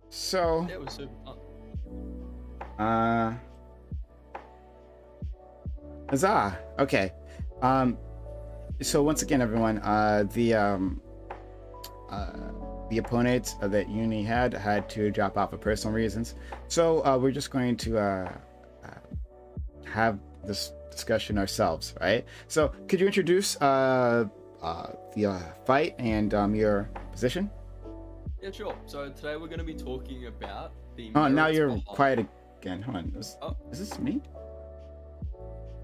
So, Yeah, it was super fun. uh, huzzah. Okay. Um, so once again, everyone, uh, the opponent that Uni had to drop out for personal reasons. So we're just going to have this discussion ourselves, right? So could you introduce the fight and your position? Yeah, sure. So today we're going to be talking about the Oh, now merits you're behind. quiet again. Hold on. Oh, Is this me?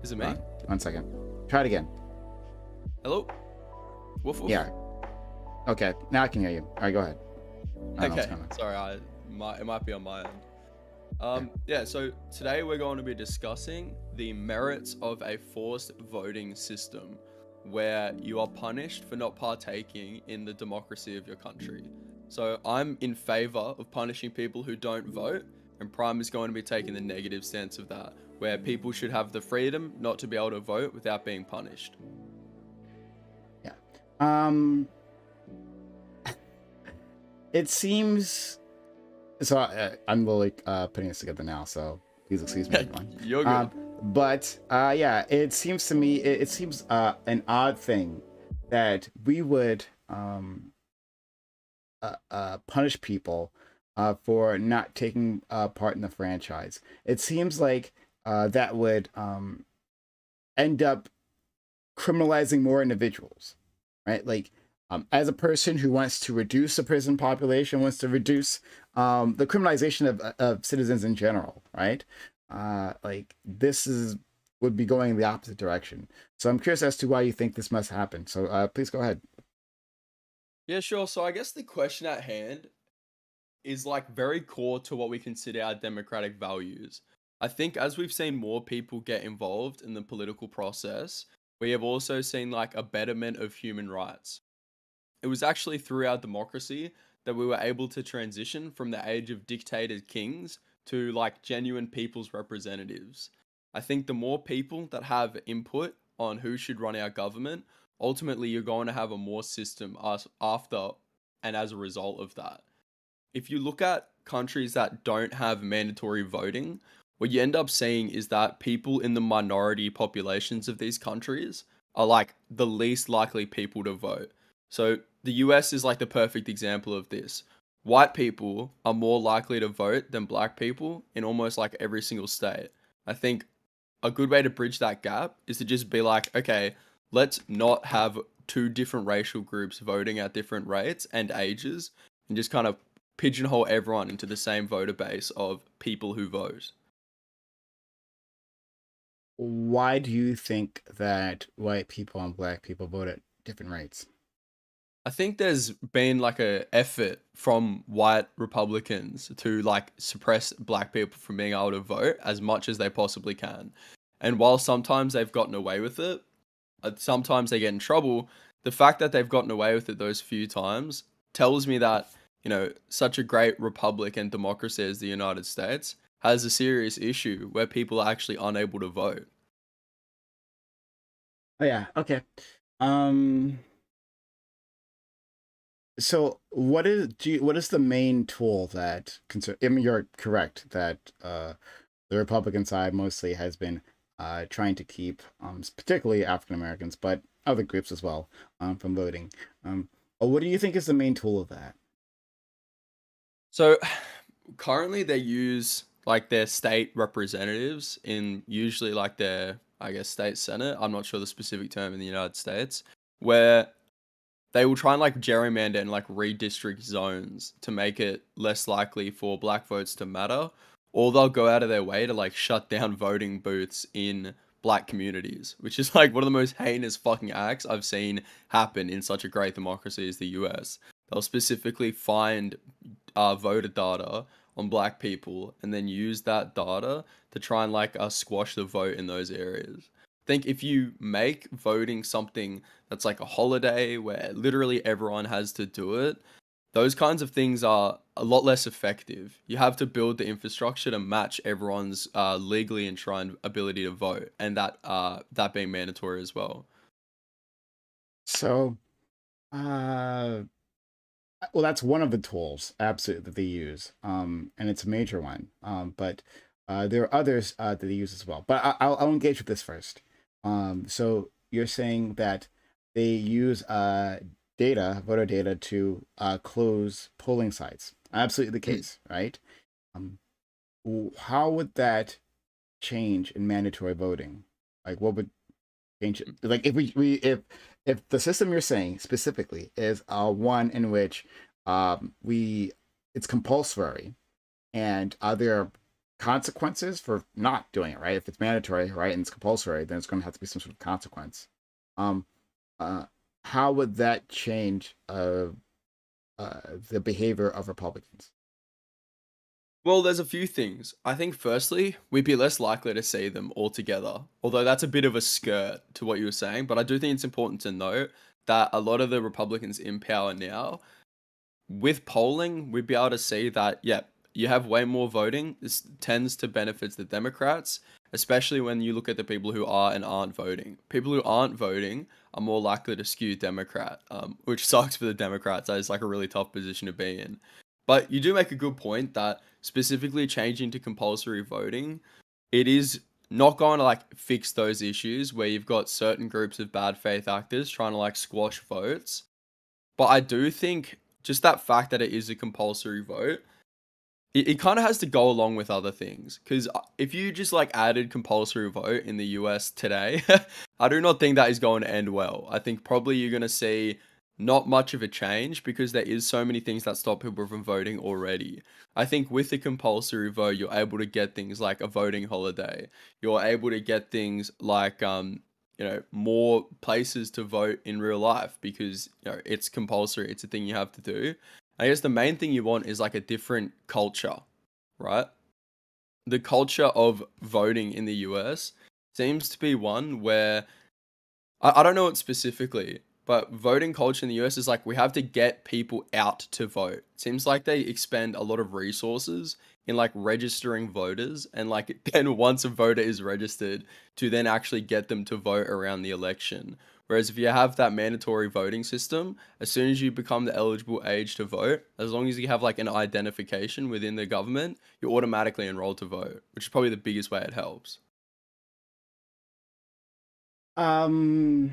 is it Hold me? on. 1 second. Try it again. Hello? Woof Yeah. woof. Okay. Now I can hear you. All right, go ahead. I don't know what's Okay. going on. Sorry, it might be on my end. Yeah. Yeah, so today we're going to be discussing the merits of a forced voting system where you are punished for not partaking in the democracy of your country. So I'm in favor of punishing people who don't vote, and Prime is going to be taking the negative stance of that, where people should have the freedom not to be able to vote without being punished. Yeah. Um, it seems so. I'm really putting this together now, so please excuse me, everyone. You're good. But yeah, it seems to me it seems an odd thing that we would punish people for not taking part in the franchise. It seems like that would end up criminalizing more individuals, right? Like, as a person who wants to reduce the prison population, wants to reduce the criminalization of citizens in general, right? Like, this is would be going in the opposite direction. So I'm curious as to why you think this must happen. So please go ahead. Yeah, sure. So I guess the question at hand is like very core to what we consider our democratic values. I think as we've seen more people get involved in the political process, we have also seen like a betterment of human rights. It was actually through our democracy that we were able to transition from the age of dictated kings to like genuine people's representatives. I think the more people that have input on who should run our government, ultimately you're going to have a more system after and as a result of that. If you look at countries that don't have mandatory voting, what you end up seeing is that people in the minority populations of these countries are like the least likely people to vote. So the US is like the perfect example of this. White people are more likely to vote than black people in almost like every single state. I think a good way to bridge that gap is to just be like, okay, let's not have two different racial groups voting at different rates and ages and just kind of pigeonhole everyone into the same voter base of people who vote. Why do you think that white people and black people vote at different rates? I think there's been like a effort from white Republicans to like suppress black people from being able to vote as much as they possibly can. And while sometimes they've gotten away with it, sometimes they get in trouble. The fact that they've gotten away with it those few times tells me that, such a great republic and democracy as the United States has a serious issue where people are actually unable to vote. Oh yeah, okay. Um, so what is the main tool that I mean, you're correct that the Republican side mostly has been trying to keep particularly African Americans, but other groups as well, from voting. What do you think is the main tool of that? So currently they use like their state representatives in usually like their, I guess, state senate. I'm not sure the specific term in the United States, where they will try and like gerrymander and like redistrict zones to make it less likely for black votes to matter, or they'll go out of their way to like shut down voting booths in black communities, which is like one of the most heinous fucking acts I've seen happen in such a great democracy as the US. They'll specifically find voter data on black people and then use that data to try and like squash the vote in those areas. I think if you make voting something that's like a holiday where literally everyone has to do it, those kinds of things are a lot less effective. You have to build the infrastructure to match everyone's legally enshrined ability to vote, and that being mandatory as well. So, uh, Well, that's one of the tools, absolutely, that they use, and it's a major one. But there are others that they use as well. But I'll engage with this first. So you're saying that they use voter data, to close polling sites. Absolutely the Mm. case, right? Um, how would that change in mandatory voting? Like, what would change it? Like, if the system you're saying specifically is one in which we it's compulsory, and are there consequences for not doing it, right? If it's mandatory, right, and it's compulsory, then it's going to have to be some sort of consequence. Um, uh, how would that change the behavior of Republicans? Well, there's a few things. I think firstly, we'd be less likely to see them all together. Although that's a bit of a skirt to what you were saying, but I do think it's important to note that a lot of the Republicans in power now, with polling, we'd be able to see that, yeah, you have way more voting. This tends to benefit the Democrats, especially when you look at the people who are and aren't voting. People who aren't voting are more likely to skew Democrat, which sucks for the Democrats. That is like a really tough position to be in. But you do make a good point that specifically changing to compulsory voting, it is not going to like fix those issues where you've got certain groups of bad faith actors trying to like squash votes. But I do think just that fact that it is a compulsory vote, it kind of has to go along with other things. Because if you just like added compulsory vote in the US today, I do not think that is going to end well. I think probably you're going to see not much of a change because there is so many things that stop people from voting already. I think with the compulsory vote, you're able to get things like a voting holiday. You're able to get things like more places to vote in real life because it's compulsory. It's a thing you have to do. I guess the main thing you want is like a different culture, right? The culture of voting in the US seems to be one where I don't know it specifically, but voting culture in the US is like we have to get people out to vote. It seems like they expend a lot of resources in like registering voters and like then once a voter is registered to then actually get them to vote around the election. Whereas if you have that mandatory voting system, as soon as you become the eligible age to vote, as long as you have like an identification within the government, you're automatically enrolled to vote, which is probably the biggest way it helps. Um,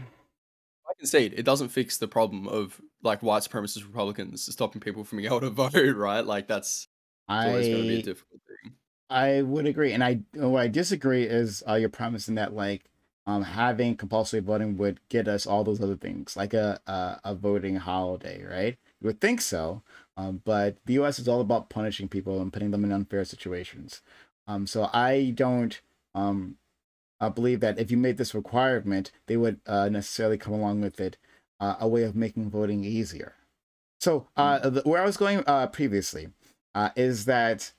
I concede it doesn't fix the problem of like white supremacist Republicans stopping people from being able to vote, right? Like it's always going to be a I difficult thing. I would agree, and what I disagree is your premise in that, like, having compulsory voting would get us all those other things, like a voting holiday, right? You would think so, but the U.S. is all about punishing people and putting them in unfair situations. So I don't believe that if you made this requirement, they would necessarily come along with it, a way of making voting easier. So Mm. where I was going previously is that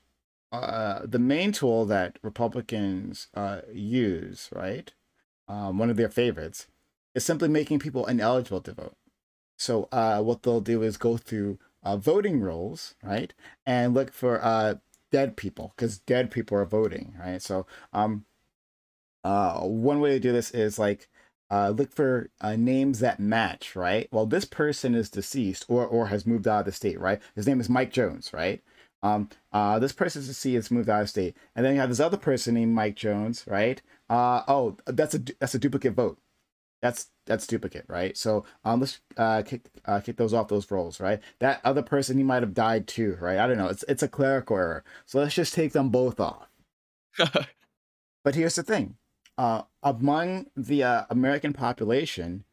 the main tool that Republicans use, right? One of their favorites is simply making people ineligible to vote. So what they'll do is go through voting rolls, right, and look for dead people because dead people are voting, right? So one way to do this is like look for names that match, right? Well, this person is deceased or has moved out of the state, right? His name is Mike Jones, right? This person is deceased, has moved out of state, and then you have this other person named Mike Jones, right? Oh, that's a duplicate vote. That's duplicate, right? So let's kick those off those rolls, right? That other person, he might have died too, right? I don't know. It's a clerical error, so let's just take them both off. But here's the thing: among the American population,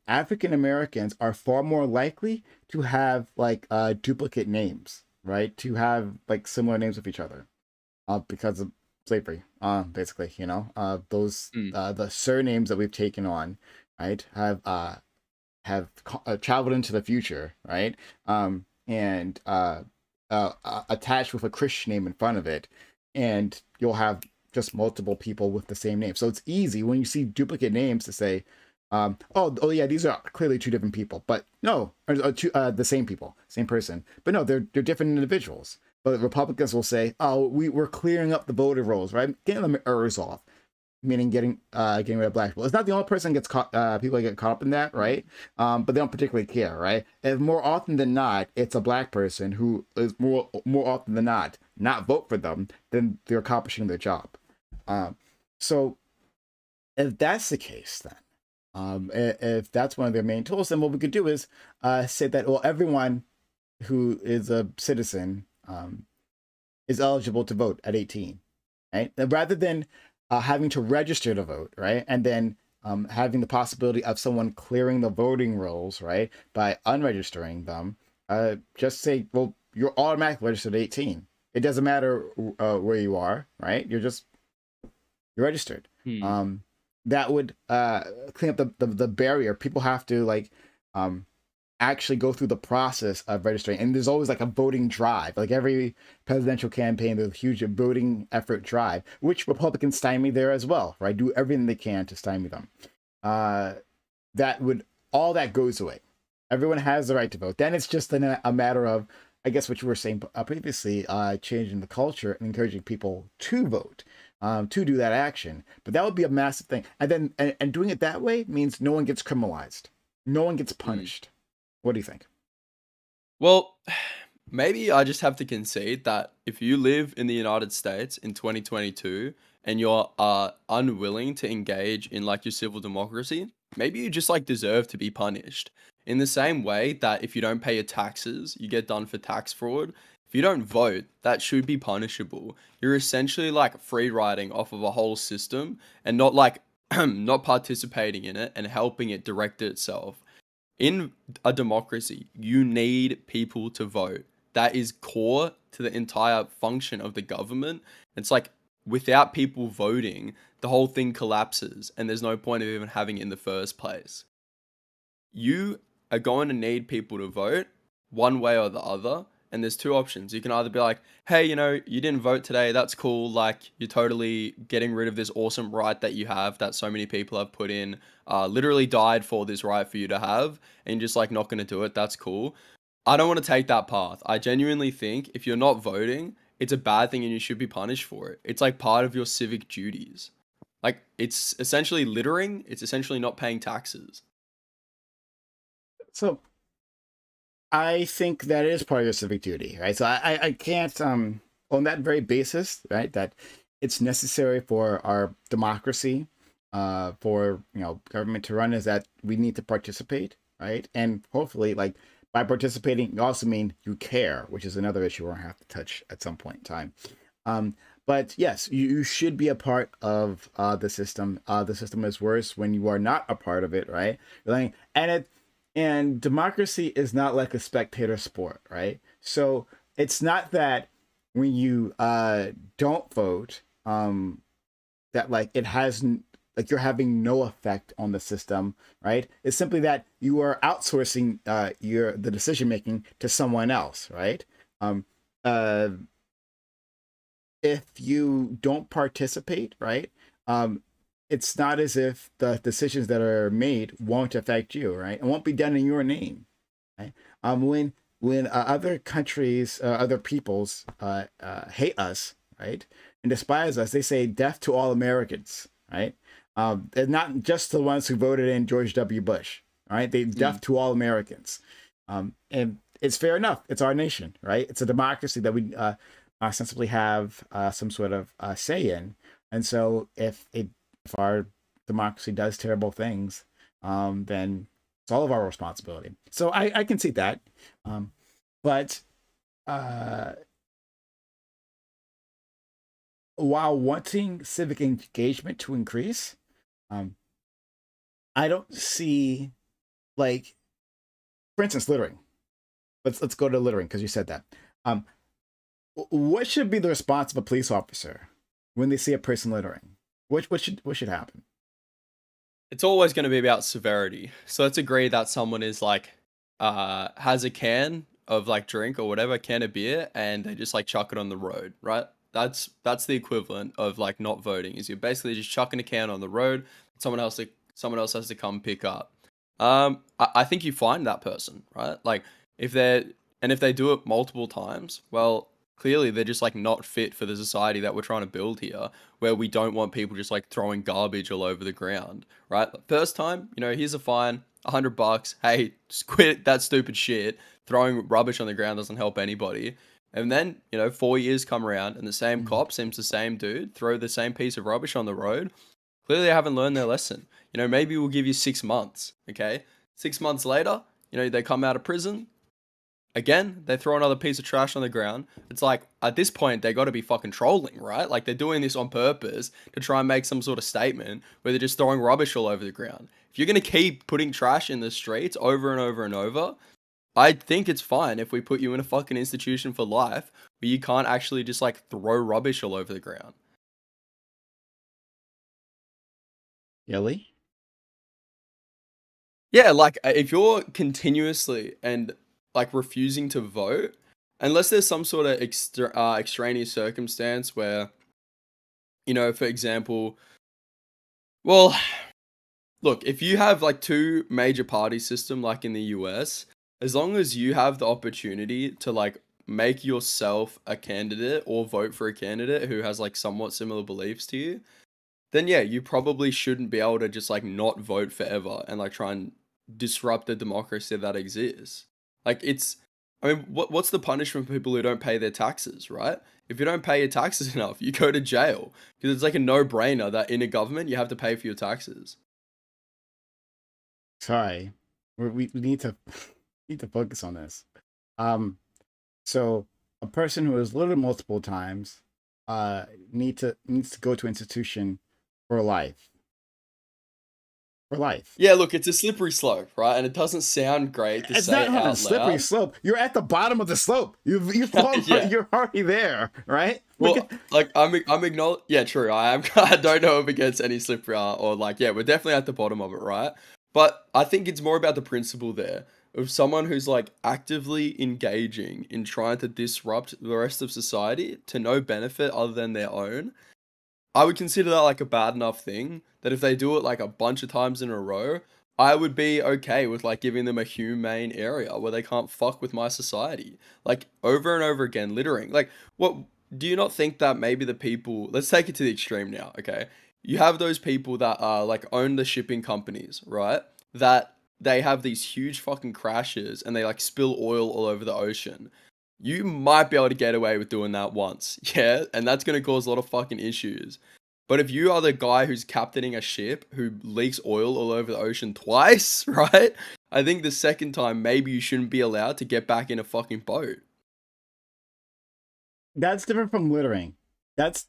African Americans are far more likely to have like duplicate names, right? To have like similar names with each other, because of slavery. Basically, those Mm. the surnames that we've taken on, right, have traveled into the future, right? And attached with a Christian name in front of it, and you'll have just multiple people with the same name. So it's easy when you see duplicate names to say, oh yeah, these are clearly two different people, but no, the same people, same person, but no, they're different individuals. But Republicans will say, oh, we're clearing up the voter rolls, right? Getting the errors off. meaning getting rid of black people. It's not the only person gets caught. People get caught up in that, right? But they don't particularly care, right? And more often than not, it's a black person who is more often than not vote for them, then they're accomplishing their job. So if that's the case, then if that's one of their main tools, then what we could do is say that, well, everyone who is a citizen is eligible to vote at 18, right? And rather than having to register to vote, right? And then having the possibility of someone clearing the voting rolls, right, by unregistering them, just say, well, you're automatically registered at 18. It doesn't matter where you are, right? You're registered. Hmm. That would clean up the barrier. People have to like actually go through the process of registering, and there's always like a voting drive. Like every presidential campaign, there's a huge voting effort drive, which Republicans stymie there as well, right? Do everything they can to stymie them. That would all that goes away. Everyone has the right to vote. Then it's just a matter of, I guess, what you were saying previously, changing the culture and encouraging people to vote, to do that action. But that would be a massive thing. And then and doing it that way means no one gets criminalized, no one gets Hmm. punished. What do you think? Well, maybe I just have to concede that if you live in the United States in 2022 and you're unwilling to engage in like your civil democracy, maybe you just like deserve to be punished. In the same way that if you don't pay your taxes, you get done for tax fraud. If you don't vote, that should be punishable. You're essentially like free riding off of a whole system and not like not participating in it and helping it direct itself. In a democracy, you need people to vote. That is core to the entire function of the government. It's like without people voting, the whole thing collapses and there's no point of even having it in the first place. You are going to need people to vote one way or the other. And there's two options. You can either be like, hey, you didn't vote today. That's cool. Like, you're totally getting rid of this awesome right that you have that so many people have put in, literally died for this right for you to have, and you're just like not going to do it. That's cool. I don't want to take that path. I genuinely think if you're not voting, it's a bad thing and you should be punished for it. It's like part of your civic duties. Like, it's essentially littering, it's essentially not paying taxes. So I think that is part of your civic duty, right? So I can't on that very basis, right, that it's necessary for our democracy, for government to run, is that we need to participate, right? And hopefully, like by participating, you also mean you care, which is another issue we're gonna have to touch at some point in time. But yes, you should be a part of the system. The system is worse when you are not a part of it, right? Like, and democracy is not like a spectator sport, right? So it's not that when you don't vote, that like it has like you're having no effect on the system, right? It's simply that you are outsourcing the decision making to someone else, right? Um, uh, if you don't participate, right? Um, it's not as if the decisions that are made won't affect you, right? It won't be done in your name, right? When other countries, other peoples hate us, right, and despise us, they say "death to all Americans," right? And not just the ones who voted in George W. Bush, right? They Mm. death to all Americans, and it's fair enough. It's our nation, right? It's a democracy that we ostensibly have some sort of say in, and so if our democracy does terrible things, then it's all of our responsibility. So I can see that. But uh, while wanting civic engagement to increase, um, I don't see like, for instance, littering. Let's go to littering because you said that. Um, what should be the response of a police officer when they see a person littering? What should happen? It's always going to be about severity. So let's agree that someone is like, has a can of like drink or whatever, can of beer, and they just like chuck it on the road, right? That's the equivalent of like not voting. Is you're basically just chucking a can on the road. Someone else has to come pick up. I think you find that person, right? Like if they do it multiple times, well, clearly they're just like not fit for the society that we're trying to build here, where we don't want people just like throwing garbage all over the ground, right? First time, here's a fine, $100. Hey, just quit that stupid shit. Throwing rubbish on the ground doesn't help anybody. And then, 4 years come around and the same Mm. cop seems the same dude, throw the same piece of rubbish on the road. Clearly, they haven't learned their lesson. Maybe we'll give you 6 months, okay? 6 months later, they come out of prison. Again, they throw another piece of trash on the ground. It's like, at this point, they got to be fucking trolling, right? Like, they're doing this on purpose to try and make some sort of statement where they're just throwing rubbish all over the ground. If you're going to keep putting trash in the streets over and over and over, I think it's fine if we put you in a fucking institution for life where you can't actually just like throw rubbish all over the ground. Yelly? Yeah, like if you're continuously and like refusing to vote, unless there's some sort of extraneous circumstance where, for example, well, look, if you have like two major party system like in the US, as long as you have the opportunity to like make yourself a candidate or vote for a candidate who has like somewhat similar beliefs to you, then yeah, you probably shouldn't be able to just like not vote forever and like try and disrupt the democracy that exists. Like I mean, what's the punishment for people who don't pay their taxes, right? If you don't pay your taxes enough, you go to jail because it's like a no-brainer that in a government you have to pay for your taxes. Sorry, we need to need to focus on this. Um, so a person who has lived multiple times, needs to go to institution for life. For life. Yeah, look, it's a slippery slope, right? And it doesn't sound great to It's say not it on a out slippery loud. slope. You're at the bottom of the slope. You've fallen. Yeah. You're already there, right? Well, like I'm acknowledging. Yeah, true. I am. I don't know if it gets any slippery or like. Yeah, we're definitely at the bottom of it, right? But I think it's more about the principle there of someone who's like actively engaging in trying to disrupt the rest of society to no benefit other than their own. I would consider that like a bad enough thing that if they do it like a bunch of times in a row, I would be okay with like giving them a humane area where they can't fuck with my society. Like over and over again, littering. Like, what do you not think that maybe the people, let's take it to the extreme now, okay? You have those people that are like own the shipping companies, right? That they have these huge fucking crashes and they like spill oil all over the ocean. You might be able to get away with doing that once, yeah? And that's going to cause a lot of fucking issues. But if you are the guy who's captaining a ship who leaks oil all over the ocean twice, right? I think the second time, maybe you shouldn't be allowed to get back in a fucking boat. That's different from littering. That's,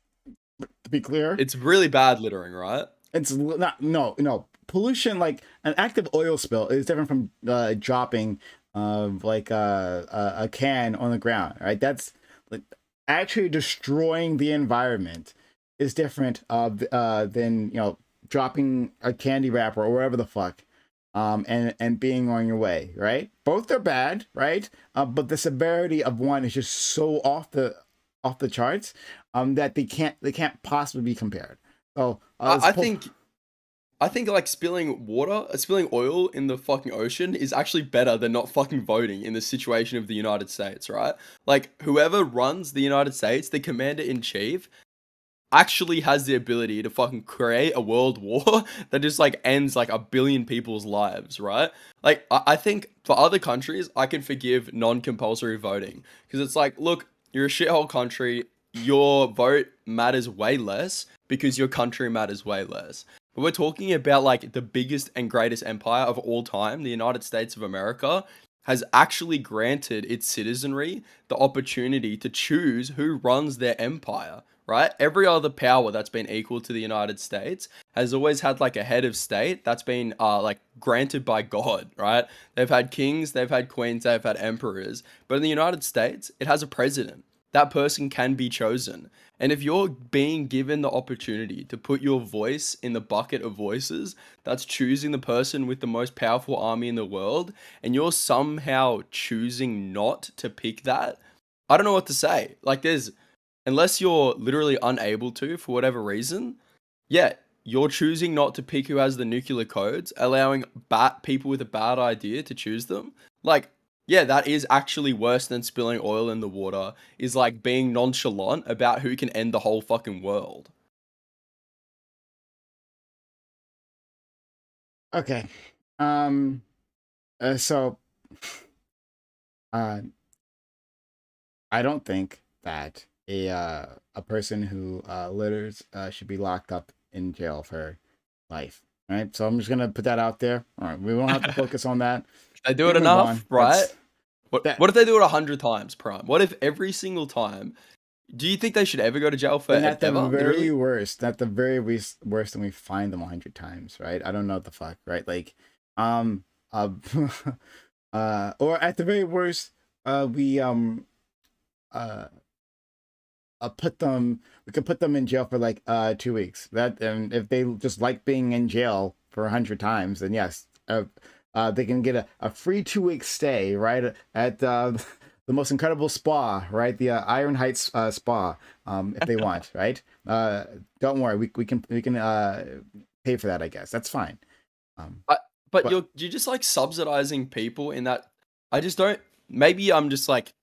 to be clear, It's really bad littering, right? it's not. No pollution. Like an active oil spill is different from dropping like a can on the ground. Right? That's like actually destroying the environment is different than dropping a candy wrapper or whatever the fuck, and being on your way. Right? Both are bad. Right? But the severity of one is just so off the charts, that they can't possibly be compared. So I think like spilling oil in the fucking ocean is actually better than not fucking voting in the situation of the United States, right? Like whoever runs the United States, the commander in chief, actually has the ability to fucking create a world war that just like ends like a billion people's lives, right? Like I think for other countries, I can forgive non-compulsory voting because it's like, look, you're a shithole country, your vote matters way less because your country matters way less. But we're talking about like the biggest and greatest empire of all time, the United States of America, has actually granted its citizenry the opportunity to choose who runs their empire, right? Every other power that's been equal to the United States has always had like a head of state that's been like granted by God, right? They've had kings, they've had queens, they've had emperors, but in the United States, it has a president. That person can be chosen. And if you're being given the opportunity to put your voice in the bucket of voices that's choosing the person with the most powerful army in the world, and you're somehow choosing not to pick that, I don't know what to say. Like, unless you're literally unable to for whatever reason, yeah, you're choosing not to pick who has the nuclear codes, allowing people with a bad idea to choose them. Like, Yeah, that is actually worse than spilling oil in the water, is like being nonchalant about who can end the whole fucking world. Okay. Um. So, uh, I don't think that a person who litters should be locked up in jail for life. All right. So I'm just gonna put that out there. All right. We won't have to focus on that. They do We it move on. enough, right? That's What that. if they do it 100 times, Prime? What if every single time? Do you think they should ever go to jail for Then at the ever? very Literally? worst, at the very worst, when we find them 100 times, right? I don't know what the fuck, right? Like, um, uh, or at the very worst, we uh put them we could put them in jail for like 2 weeks. That, and if they just like being in jail for 100 times, then yes, they can get a free 2 week stay right at the most incredible spa, right? The Iron Heights spa, if they want, right? Don't worry, we can pay for that, I guess. That's fine. um I, but but you're just like subsidizing people in that. I just don't. Maybe I'm just like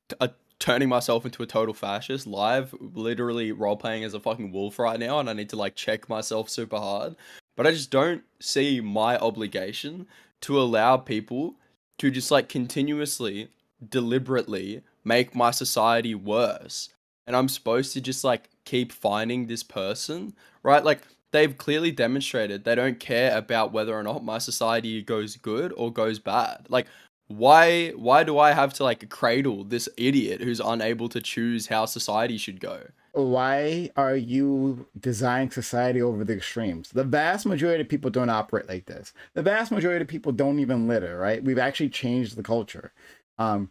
turning myself into a total fascist live, literally role playing as a fucking wolf right now, and I need to like check myself super hard. But I just don't see my obligation to allow people to just like continuously, deliberately make my society worse. And I'm supposed to just like keep finding this person, right? Like they've clearly demonstrated they don't care about whether or not my society goes good or goes bad. Like why do I have to like cradle this idiot who's unable to choose how society should go? why are you designing society over the extremes? The vast majority of people don't operate like this. The vast majority of people don't even litter, right? We've actually changed the culture, um,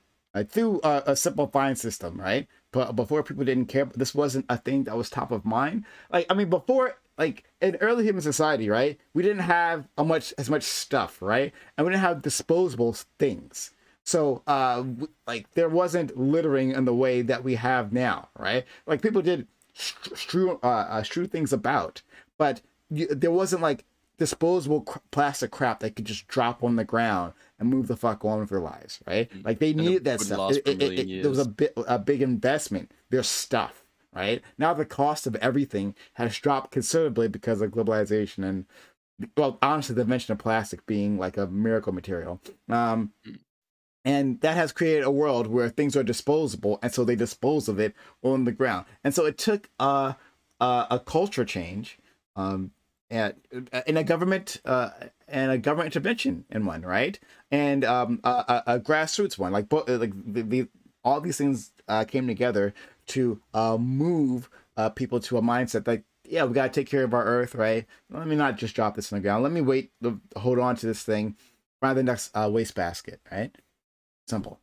through a simplifying system, right? But before, people didn't care. But this wasn't a thing that was top of mind. Like, I mean, before, like in early human society, right? We didn't have as much stuff, right? And we didn't have disposable things. So, like, there wasn't littering in the way that we have now, right? Like, people did strew things about, but there wasn't like disposable plastic crap that could just drop on the ground and move the fuck on with their lives, right? Like, they And it needed that would stuff. last for a million There was years. a big investment. There's stuff, right? Now the cost of everything has dropped considerably because of globalization and, well, honestly, the mention of plastic being like a miracle material. And that has created a world where things are disposable, and so they dispose of it on the ground. And so it took a culture change, um, and in a government and a government intervention in one, right, and a grassroots one. Like, all these things came together to move people to a mindset like, yeah, we gotta take care of our earth, right? Let me not just drop this on the ground. Let me hold on to this thing, find the next wastebasket, right? Simple.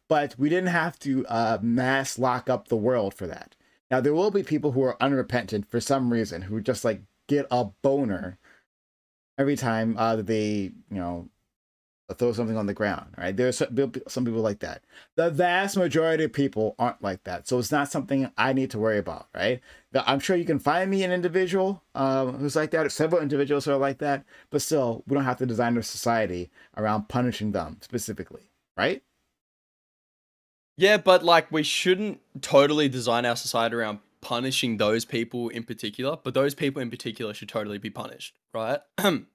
But we didn't have to mass lock up the world for that. Now, there will be people who are unrepentant for some reason, who just like get a boner every time that they, throw something on the ground, right? There'll be some people like that. The vast majority of people aren't like that. So it's not something I need to worry about, right? I'm sure you can find me an individual who's like that, or several individuals who are like that, but still, we don't have to design a society around punishing them specifically, right? Yeah, but like we shouldn't totally design our society around punishing those people in particular, but those people in particular should totally be punished, right?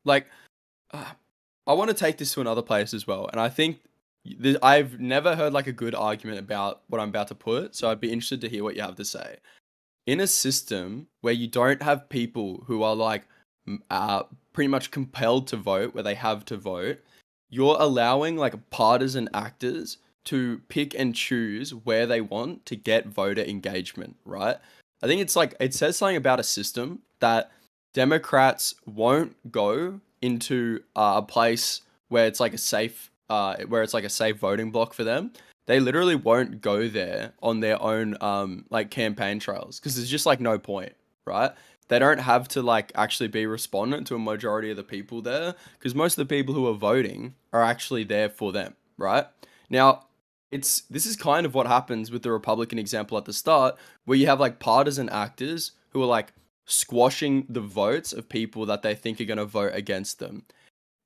Like, uh, I want to take this to another place as well, and I think I've never heard like a good argument about what I'm about to put, so I'd be interested to hear what you have to say. In a system where you don't have people who are like pretty much compelled to vote, where they have to vote, you're allowing like partisan actors to pick and choose where they want to get voter engagement, right? I think it's like it says something about a system that Democrats won't go into a place where it's like a safe voting block for them. They literally won't go there on their own like campaign trails because there's just like no point, right? They don't have to like actually be respondent to a majority of the people there because most of the people who are voting are actually there for them, right? Now, this is kind of what happens with the Republican example at the start, where you have like partisan actors who are like squashing the votes of people that they think are going to vote against them.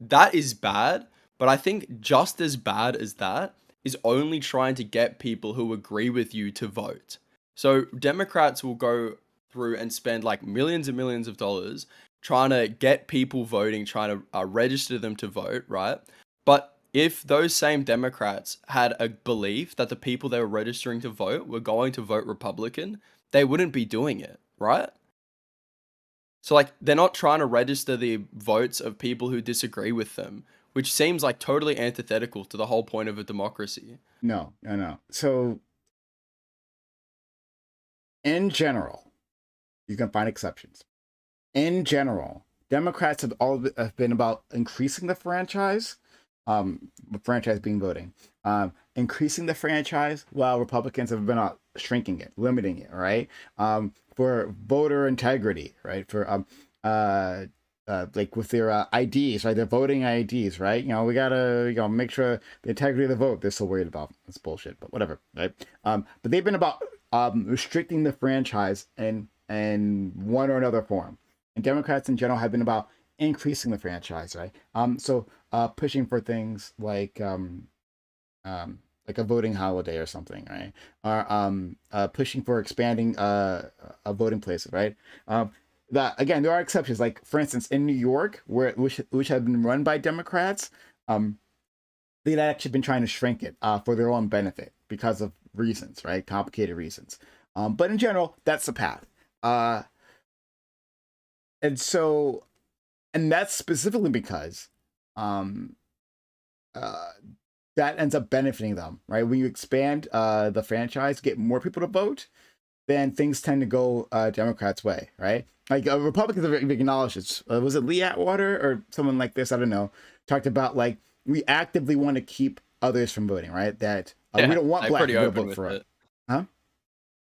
That is bad, but I think just as bad as that is only trying to get people who agree with you to vote. So Democrats will go through and spend like millions and millions of dollars trying to get people voting, trying to register them to vote, right? But if those same Democrats had a belief that the people they were registering to vote were going to vote Republican, they wouldn't be doing it, right? So like they're not trying to register the votes of people who disagree with them, which seems like totally antithetical to the whole point of a democracy. No, no, no. So in general, you can find exceptions. In general, Democrats have been about increasing the franchise, franchise being voting, increasing the franchise, while Republicans have been shrinking it, limiting it, right? For voter integrity, right? For like with their IDs, right? Their voting IDs, right? You know, we gotta make sure the integrity of the vote. They're so worried about. It's bullshit, but whatever, right? But they've been about restricting the franchise in one or another form. And Democrats in general have been about increasing the franchise, right? So pushing for things like a voting holiday or something, right? Or pushing for expanding a voting places, right? That again, there are exceptions. Like for instance, in New York, which have been run by Democrats, they've actually been trying to shrink it for their own benefit because of reasons, right? Complicated reasons. But in general, that's the path. And so, and that's specifically because that ends up benefiting them, right? When you expand the franchise, get more people to vote, then things tend to go Democrats' way, right? Like Republicans have acknowledged it. Was it Lee Atwater or someone like this? I don't know. Talked about like we actively want to keep others from voting, right? That we don't want black people to vote for us. Huh?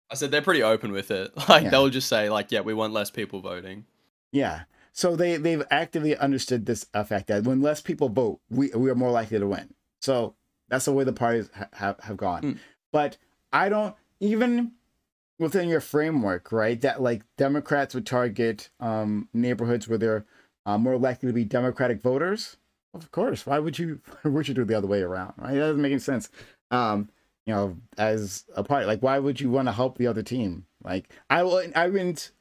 I said they're pretty open with it. Like Yeah. they'll just say like, yeah, we want less people voting. Yeah. So they've actively understood this fact that when less people vote, we are more likely to win. So that's the way the parties have gone. But I don't, even within your framework, right, that like Democrats would target neighborhoods where they're more likely to be Democratic voters. Of course. Why would you do it the other way around, right? That doesn't make any sense. You know, as a party, like why would you want to help the other team? Like I wouldn't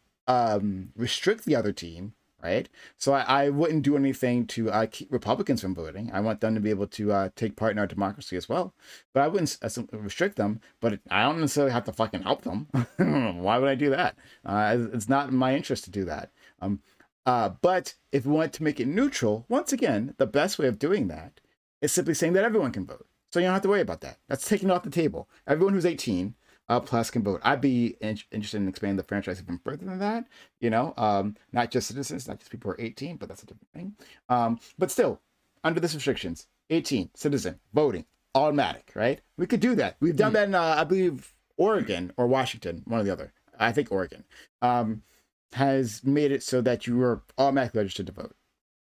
restrict the other team, right? So I wouldn't do anything to keep Republicans from voting. I want them to be able to take part in our democracy as well. But I wouldn't restrict them, but I don't necessarily have to fucking help them. Why would I do that? It's not in my interest to do that. But if we want to make it neutral, once again, the best way of doing that is simply saying that everyone can vote. So you don't have to worry about that. That's taken off the table. Everyone who's 18 plus can vote. I'd be interested in expanding the franchise even further than that. You know, not just citizens, not just people who are 18, but that's a different thing. But still, under these restrictions, 18, citizen, voting, automatic, right? We could do that. We've done that in, I believe, Oregon or Washington, one or the other. I think Oregon has made it so that you are automatically registered to vote.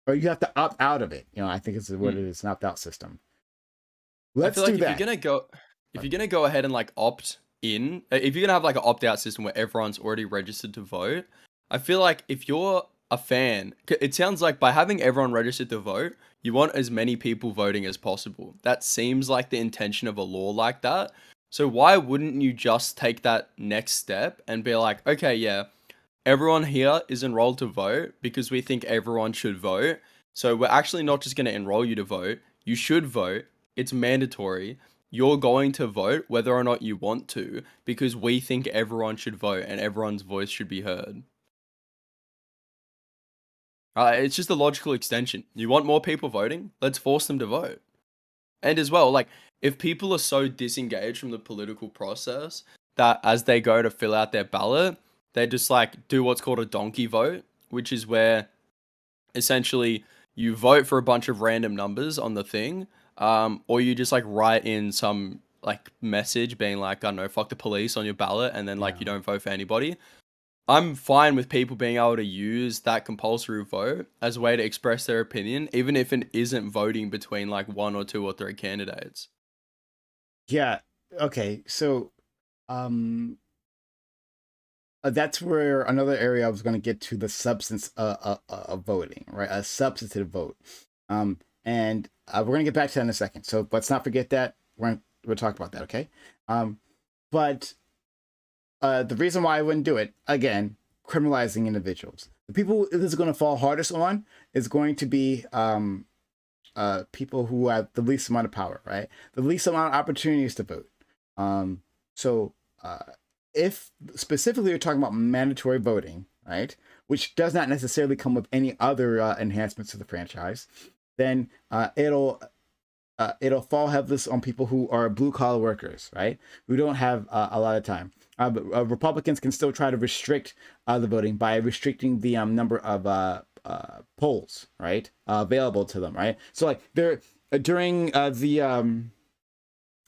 Or you have to opt out of it. You know, I think it's what it is, an opt-out system. Let's do that. If you're gonna go ahead and like opt in, if you're gonna have like an opt-out system where everyone's already registered to vote, I feel like if you're a fan, it sounds like by having everyone registered to vote, you want as many people voting as possible. That seems like the intention of a law like that. So why wouldn't you just take that next step and be like, okay, yeah, everyone here is enrolled to vote because we think everyone should vote. So we're actually not just going to enroll you to vote. You should vote. It's mandatory. You're going to vote whether or not you want to because we think everyone should vote and everyone's voice should be heard. It's just a logical extension. You want more people voting? Let's force them to vote. And as well, like, if people are so disengaged from the political process that as they go to fill out their ballot, they just like do what's called a donkey vote, which is where essentially you vote for a bunch of random numbers on the thing, or you just like write in some like message being like, I don't know, fuck the police on your ballot, and then like you don't vote for anybody. I'm fine with people being able to use that compulsory vote as a way to express their opinion, even if it isn't voting between like one or two or three candidates. Yeah. Okay. So, that's where another area I was going to get to, the substance of voting, right? A substantive vote. And we're going to get back to that in a second. So let's not forget that. We're going to we'll talk about that, okay? But the reason why I wouldn't do it, again, criminalizing individuals. The people this is going to fall hardest on is going to be people who have the least amount of power, right? The least amount of opportunities to vote. So if specifically you're talking about mandatory voting, right, which does not necessarily come with any other enhancements to the franchise, then it'll fall heavily on people who are blue collar workers, right, who don't have a lot of time. Republicans can still try to restrict the voting by restricting the number of polls, right, available to them, right? So like they're during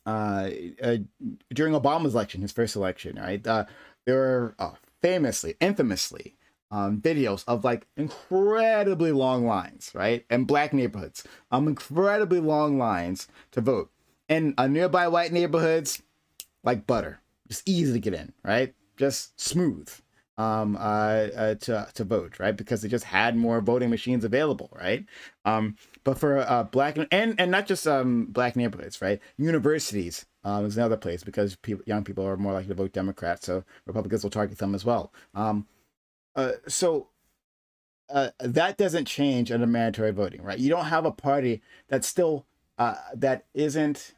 Obama's election, his first election, right? There were infamously, videos of like incredibly long lines, right? In black neighborhoods, incredibly long lines to vote. In nearby white neighborhoods, like butter, just easy to get in, right? Just smooth to vote, right? Because they just had more voting machines available, right? But for black and not just black neighborhoods, right? Universities is another place because young people are more likely to vote Democrat, so Republicans will target them as well. So that doesn't change under mandatory voting, right? You don't have a party that's still that isn't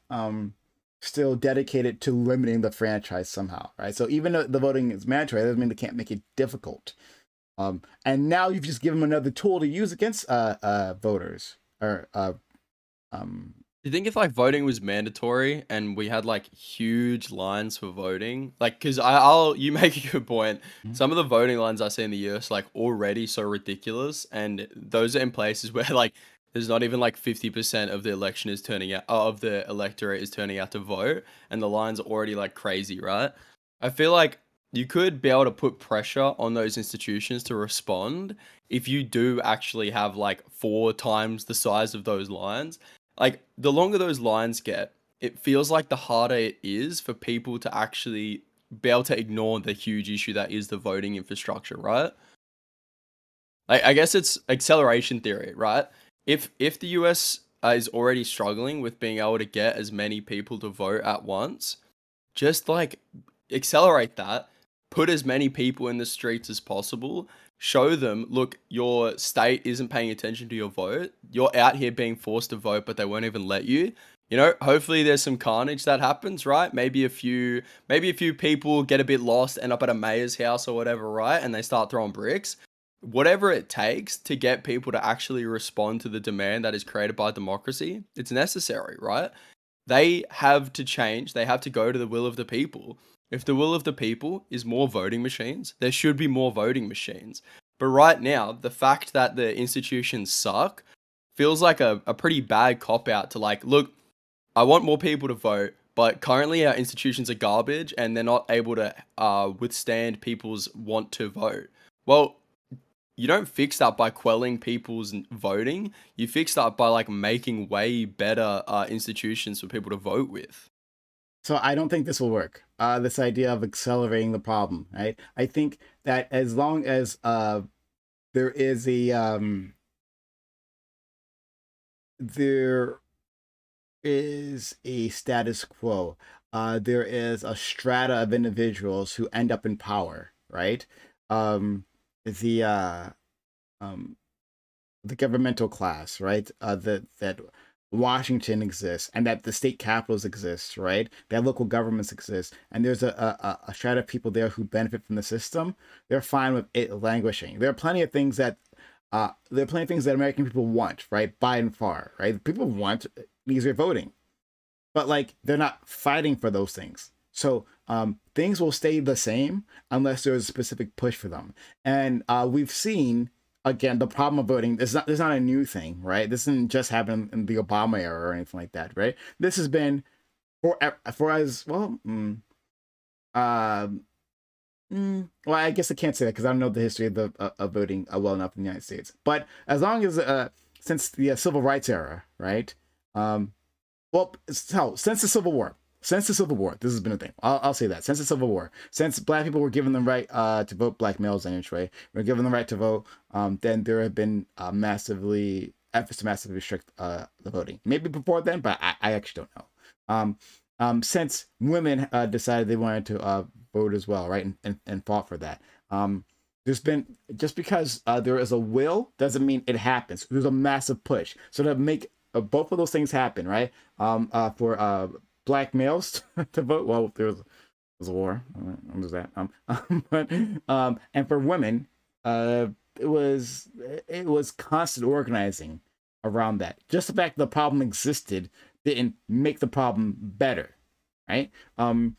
still dedicated to limiting the franchise somehow, right? So even though the voting is mandatory, that doesn't mean they can't make it difficult. And now you've just given them another tool to use against voters. Or Do you think if like voting was mandatory and we had like huge lines for voting, like because I'll you make a good point. Some of the voting lines I see in the US like already so ridiculous, and those are in places where like there's not even like 50% of the election is turning out of the electorate is turning out to vote, and the lines are already like crazy, right? I feel like you could be able to put pressure on those institutions to respond if you do actually have like 4 times the size of those lines. Like the longer those lines get, it feels like the harder it is for people to actually be able to ignore the huge issue that is the voting infrastructure, right? Like I guess it's acceleration theory, right? If the US is already struggling with being able to get as many people to vote at once, just like accelerate that, put as many people in the streets as possible, show them, look, your state isn't paying attention to your vote. You're out here being forced to vote, but they won't even let you. You know, hopefully there's some carnage that happens, right? Maybe a few people get a bit lost, end up at a mayor's house or whatever, right? And they start throwing bricks. Whatever it takes to get people to actually respond to the demand that is created by democracy, it's necessary, right? They have to change. They have to go to the will of the people. If the will of the people is more voting machines, there should be more voting machines. But right now, the fact that the institutions suck feels like a pretty bad cop out to like, look, I want more people to vote, but currently our institutions are garbage and they're not able to withstand people's want to vote. Well, you don't fix that by quelling people's voting. You fix that by like making way better institutions for people to vote with. So I don't think this will work. This idea of accelerating the problem, right? I think that as long as there is a status quo, there is a strata of individuals who end up in power, right? The governmental class, right? That Washington exists and that the state capitals exist, right? That local governments exist, and there's a strata of people there who benefit from the system. They're fine with it languishing. There are plenty of things that American people want, right? By and far, right? People want easier voting, but like they're not fighting for those things. So things will stay the same unless there's a specific push for them. And we've seen, again, the problem of voting is not a new thing, right? This didn't just happen in the Obama era or anything like that, right? This has been for as well. Well, I guess I can't say that because I don't know the history of the of voting well enough in the United States. But as long as since the civil rights era, right? Since the Civil War. Since the Civil War, this has been a thing. I'll say that. Since the Civil War, since black people were given the right to vote, black males anyway, were given the right to vote, then there have been efforts to massively restrict the voting. Maybe before then, but I actually don't know. since women decided they wanted to vote as well, right, and fought for that. There's been just because there is a will doesn't mean it happens. There's a massive push. So to make both of those things happen, right? For black males to vote, well, there was a war. What was that? But and for women, uh, it was constant organizing around that. Just the fact the problem existed didn't make the problem better, right? Uh,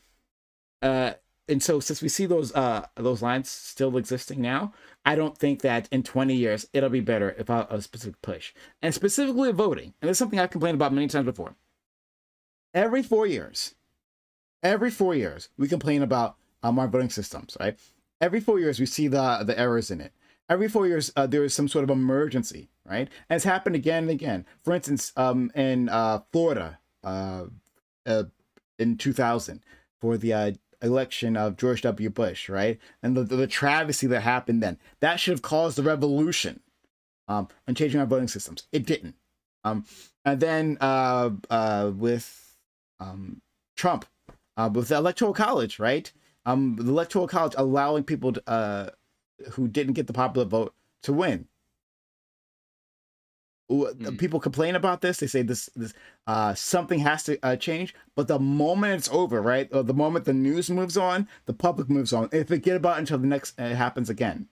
and so since we see those lines still existing now, I don't think that in 20 years it'll be better if a specific push, and specifically voting. And it's something I've complained about many times before. Every 4 years, every 4 years, we complain about our voting systems, right? Every 4 years, we see the errors in it. Every 4 years, there is some sort of emergency, right? And it's happened again and again. For instance, in Florida, uh, in 2000, for the election of George W. Bush, right? And the travesty that happened then, that should have caused the revolution on changing our voting systems. It didn't. And then with Trump, with the Electoral College, right? The Electoral College allowing people who didn't get the popular vote to win. People complain about this. They say this something has to change. But the moment it's over, right? Or the moment the news moves on, the public moves on. They forget about it until the next it happens again.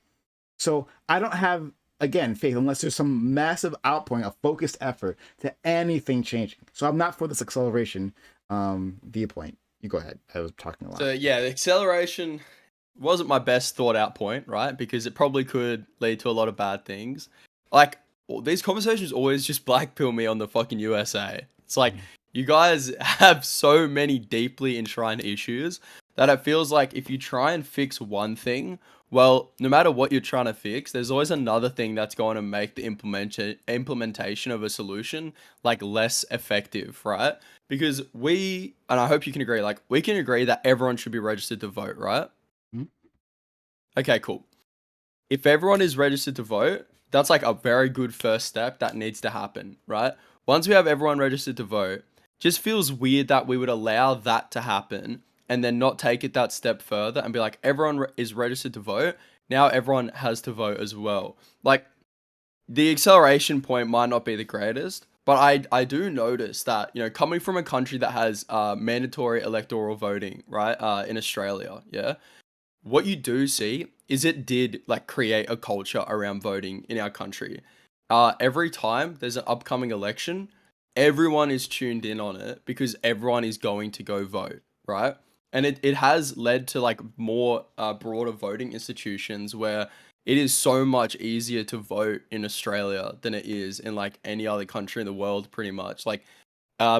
So I don't have, again, faith unless there's some massive outpouring, a focused effort to anything changing. So I'm not for this acceleration viewpoint. You go ahead. I was talking a lot. So yeah, the acceleration wasn't my best thought out point, right? Because it probably could lead to a lot of bad things. Like, these conversations always just black pill me on the fucking USA. It's like, you guys have so many deeply enshrined issues that it feels like if you try and fix one thing, well, no matter what you're trying to fix, there's always another thing that's going to make the implementation of a solution like less effective, right? Because and I hope you can agree, like, we can agree that everyone should be registered to vote, right? Mm-hmm. Okay, cool. If everyone is registered to vote, that's like a very good first step that needs to happen, right? Once we have everyone registered to vote, just feels weird that we would allow that to happen and then not take it that step further and be like, everyone is registered to vote. Now everyone has to vote as well. Like, the acceleration point might not be the greatest, but I do notice that, you know, coming from a country that has mandatory electoral voting, right, in Australia, yeah, what you do see is it did like create a culture around voting in our country. Every time there's an upcoming election, everyone is tuned in on it because everyone is going to go vote, right? And it has led to like more broader voting institutions where it is so much easier to vote in Australia than it is in like any other country in the world, pretty much. Like,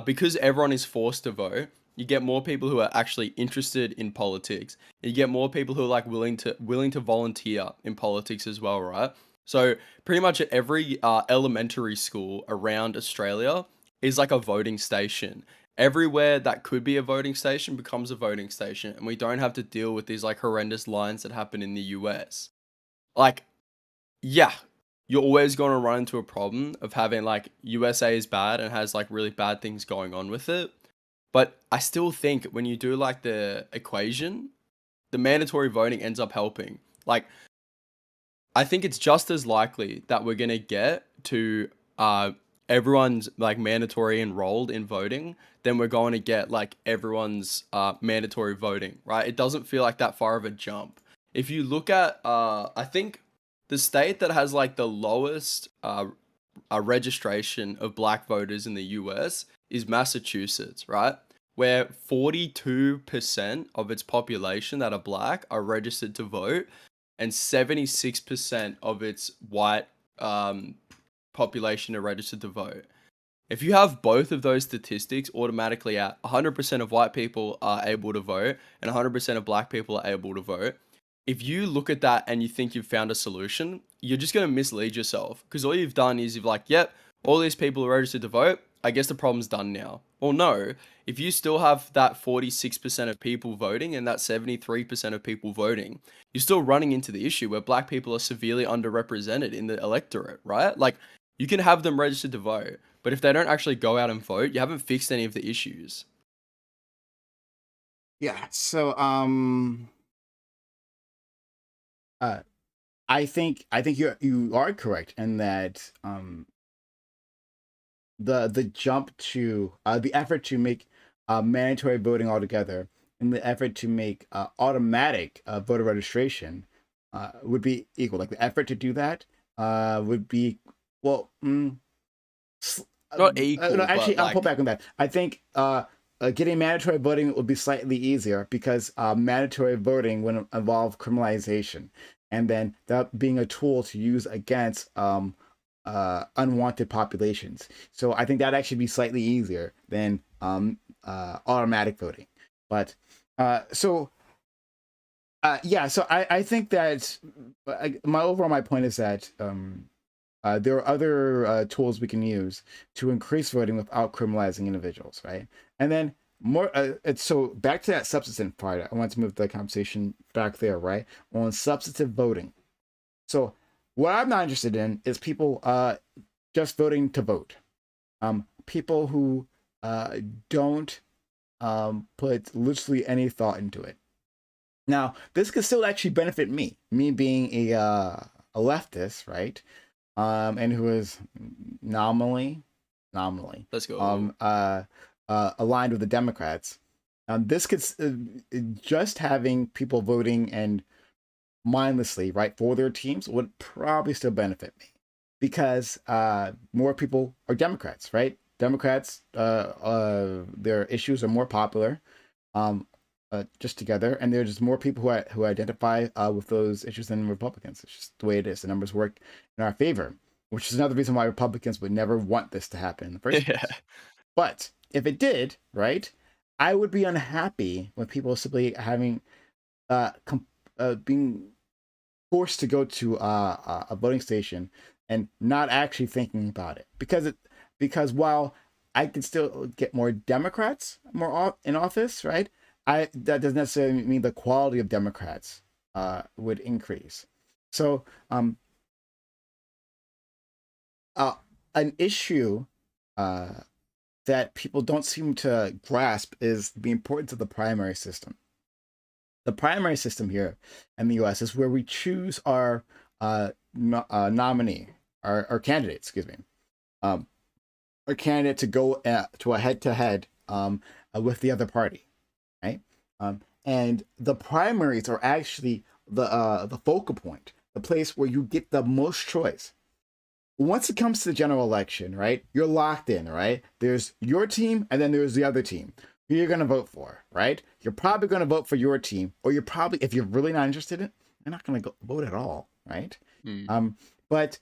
because everyone is forced to vote, you get more people who are actually interested in politics. You get more people who are like willing to volunteer in politics as well, right? So pretty much at every elementary school around Australia is like a voting station. Everywhere that could be a voting station becomes a voting station, and we don't have to deal with these like horrendous lines that happen in the US. Like, yeah, you're always going to run into a problem of having like USA is bad and has like really bad things going on with it. But I still think when you do like the equation, the mandatory voting ends up helping. Like, I think it's just as likely that we're going to get to everyone's like mandatory enrolled in voting than we're going to get like everyone's mandatory voting, right? It doesn't feel like that far of a jump. If you look at, I think the state that has like the lowest registration of black voters in the US is Massachusetts, right? Where 42% of its population that are black are registered to vote, and 76% of its white population are registered to vote. If you have both of those statistics automatically at 100% of white people are able to vote and 100% of black people are able to vote, if you look at that and you think you've found a solution, you're just going to mislead yourself, because all you've done is you've like, yep, all these people are registered to vote. I guess the problem's done now. Well, no, if you still have that 46% of people voting and that 73% of people voting, you're still running into the issue where black people are severely underrepresented in the electorate, right? Like, you can have them registered to vote, but if they don't actually go out and vote, you haven't fixed any of the issues. Yeah. So uh I think you are correct in that the jump to the effort to make mandatory voting altogether and the effort to make automatic voter registration would be equal. Like the effort to do that would be well. S- Not no, equal, but actually, I'll pull like back on that. I think getting mandatory voting would be slightly easier because mandatory voting would involve criminalization, and then that being a tool to use against unwanted populations. So I think that'd actually be slightly easier than automatic voting. But so yeah, so I think that my point is that there are other tools we can use to increase voting without criminalizing individuals, right? And then more, so back to that substantive part. I want to move the conversation back there, right? On substantive voting. So what I'm not interested in is people just voting to vote. People who don't put literally any thought into it. Now, this could still actually benefit me being a leftist, right? And who is nominally, nominally, let's go. um, uh, aligned with the Democrats. This could just having people voting and mindlessly, right, for their teams would probably still benefit me because more people are Democrats, right? Democrats, their issues are more popular, um, just together, and there's just more people who identify with those issues than Republicans. It's just the way it is. The numbers work in our favor, which is another reason why Republicans would never want this to happen in the first Yeah. place. But if it did, right, I would be unhappy with people simply having being forced to go to a voting station and not actually thinking about it because while I could still get more Democrats in office, right? I that doesn't necessarily mean the quality of Democrats would increase. So uh, an issue uh, that people don't seem to grasp is the importance of the primary system. The primary system here in the U.S. is where we choose our nominee, our candidate, excuse me, um, our candidate to go to a head-to-head with the other party, right? And the primaries are actually the focal point, the place where you get the most choice. Once it comes to the general election, right? You're locked in, right? There's your team and then there's the other team. Who you're gonna vote for, right? You're probably gonna vote for your team, or you're probably, if you're really not interested in it, you're not gonna vote at all, right? Mm. But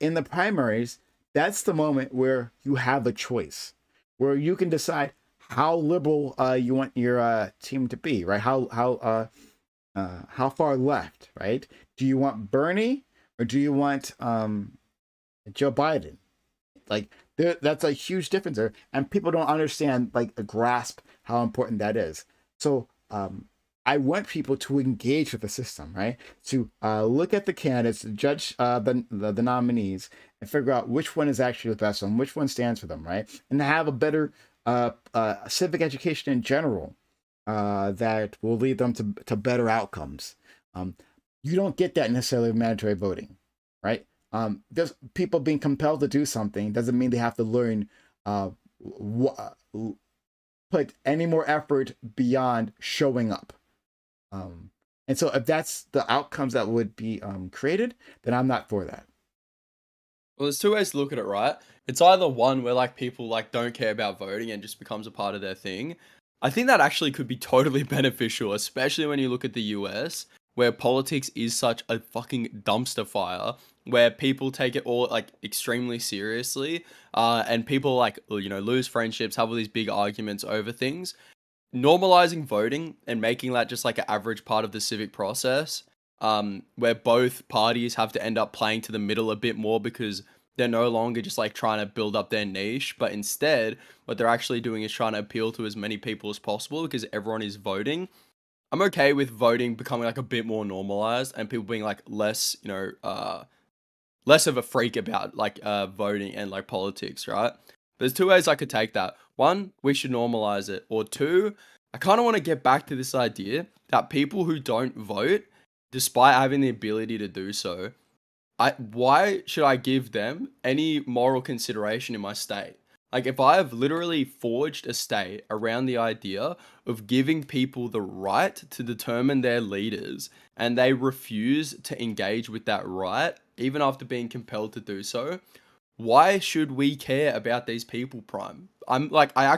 in the primaries, that's the moment where you have a choice, where you can decide how liberal you want your team to be, right? How far left, right? Do you want Bernie or do you want Joe Biden? Like that's a huge difference there, and people don't understand like grasp how important that is. So I want people to engage with the system, right? To look at the candidates, judge the nominees, and figure out which one is actually the best one, which one stands for them, right? And to have a better civic education in general that will lead them to better outcomes. Um, you don't get that necessarily with mandatory voting, right? Just people being compelled to do something doesn't mean they have to learn put any more effort beyond showing up. And so if that's the outcomes that would be created, then I'm not for that. Well, there's two ways to look at it, right? It's either one where like people like don't care about voting and just becomes a part of their thing. I think that actually could be totally beneficial, especially when you look at the US, where politics is such a fucking dumpster fire, where people take it all like extremely seriously, and people like lose friendships, have all these big arguments over things. Normalizing voting and making that just like an average part of the civic process, where both parties have to end up playing to the middle a bit more because they're no longer just like trying to build up their niche, but instead what they're actually doing is trying to appeal to as many people as possible because everyone is voting. I'm okay with voting becoming like a bit more normalized and people being like less, less of a freak about like voting and like politics, right? There's two ways I could take that. One, we should normalize it, or two, I kind of want to get back to this idea that people who don't vote, despite having the ability to do so, why should I give them any moral consideration in my state? Like, if I have literally forged a state around the idea of giving people the right to determine their leaders, and they refuse to engage with that right, even after being compelled to do so, why should we care about these people, Prime? I'm like, I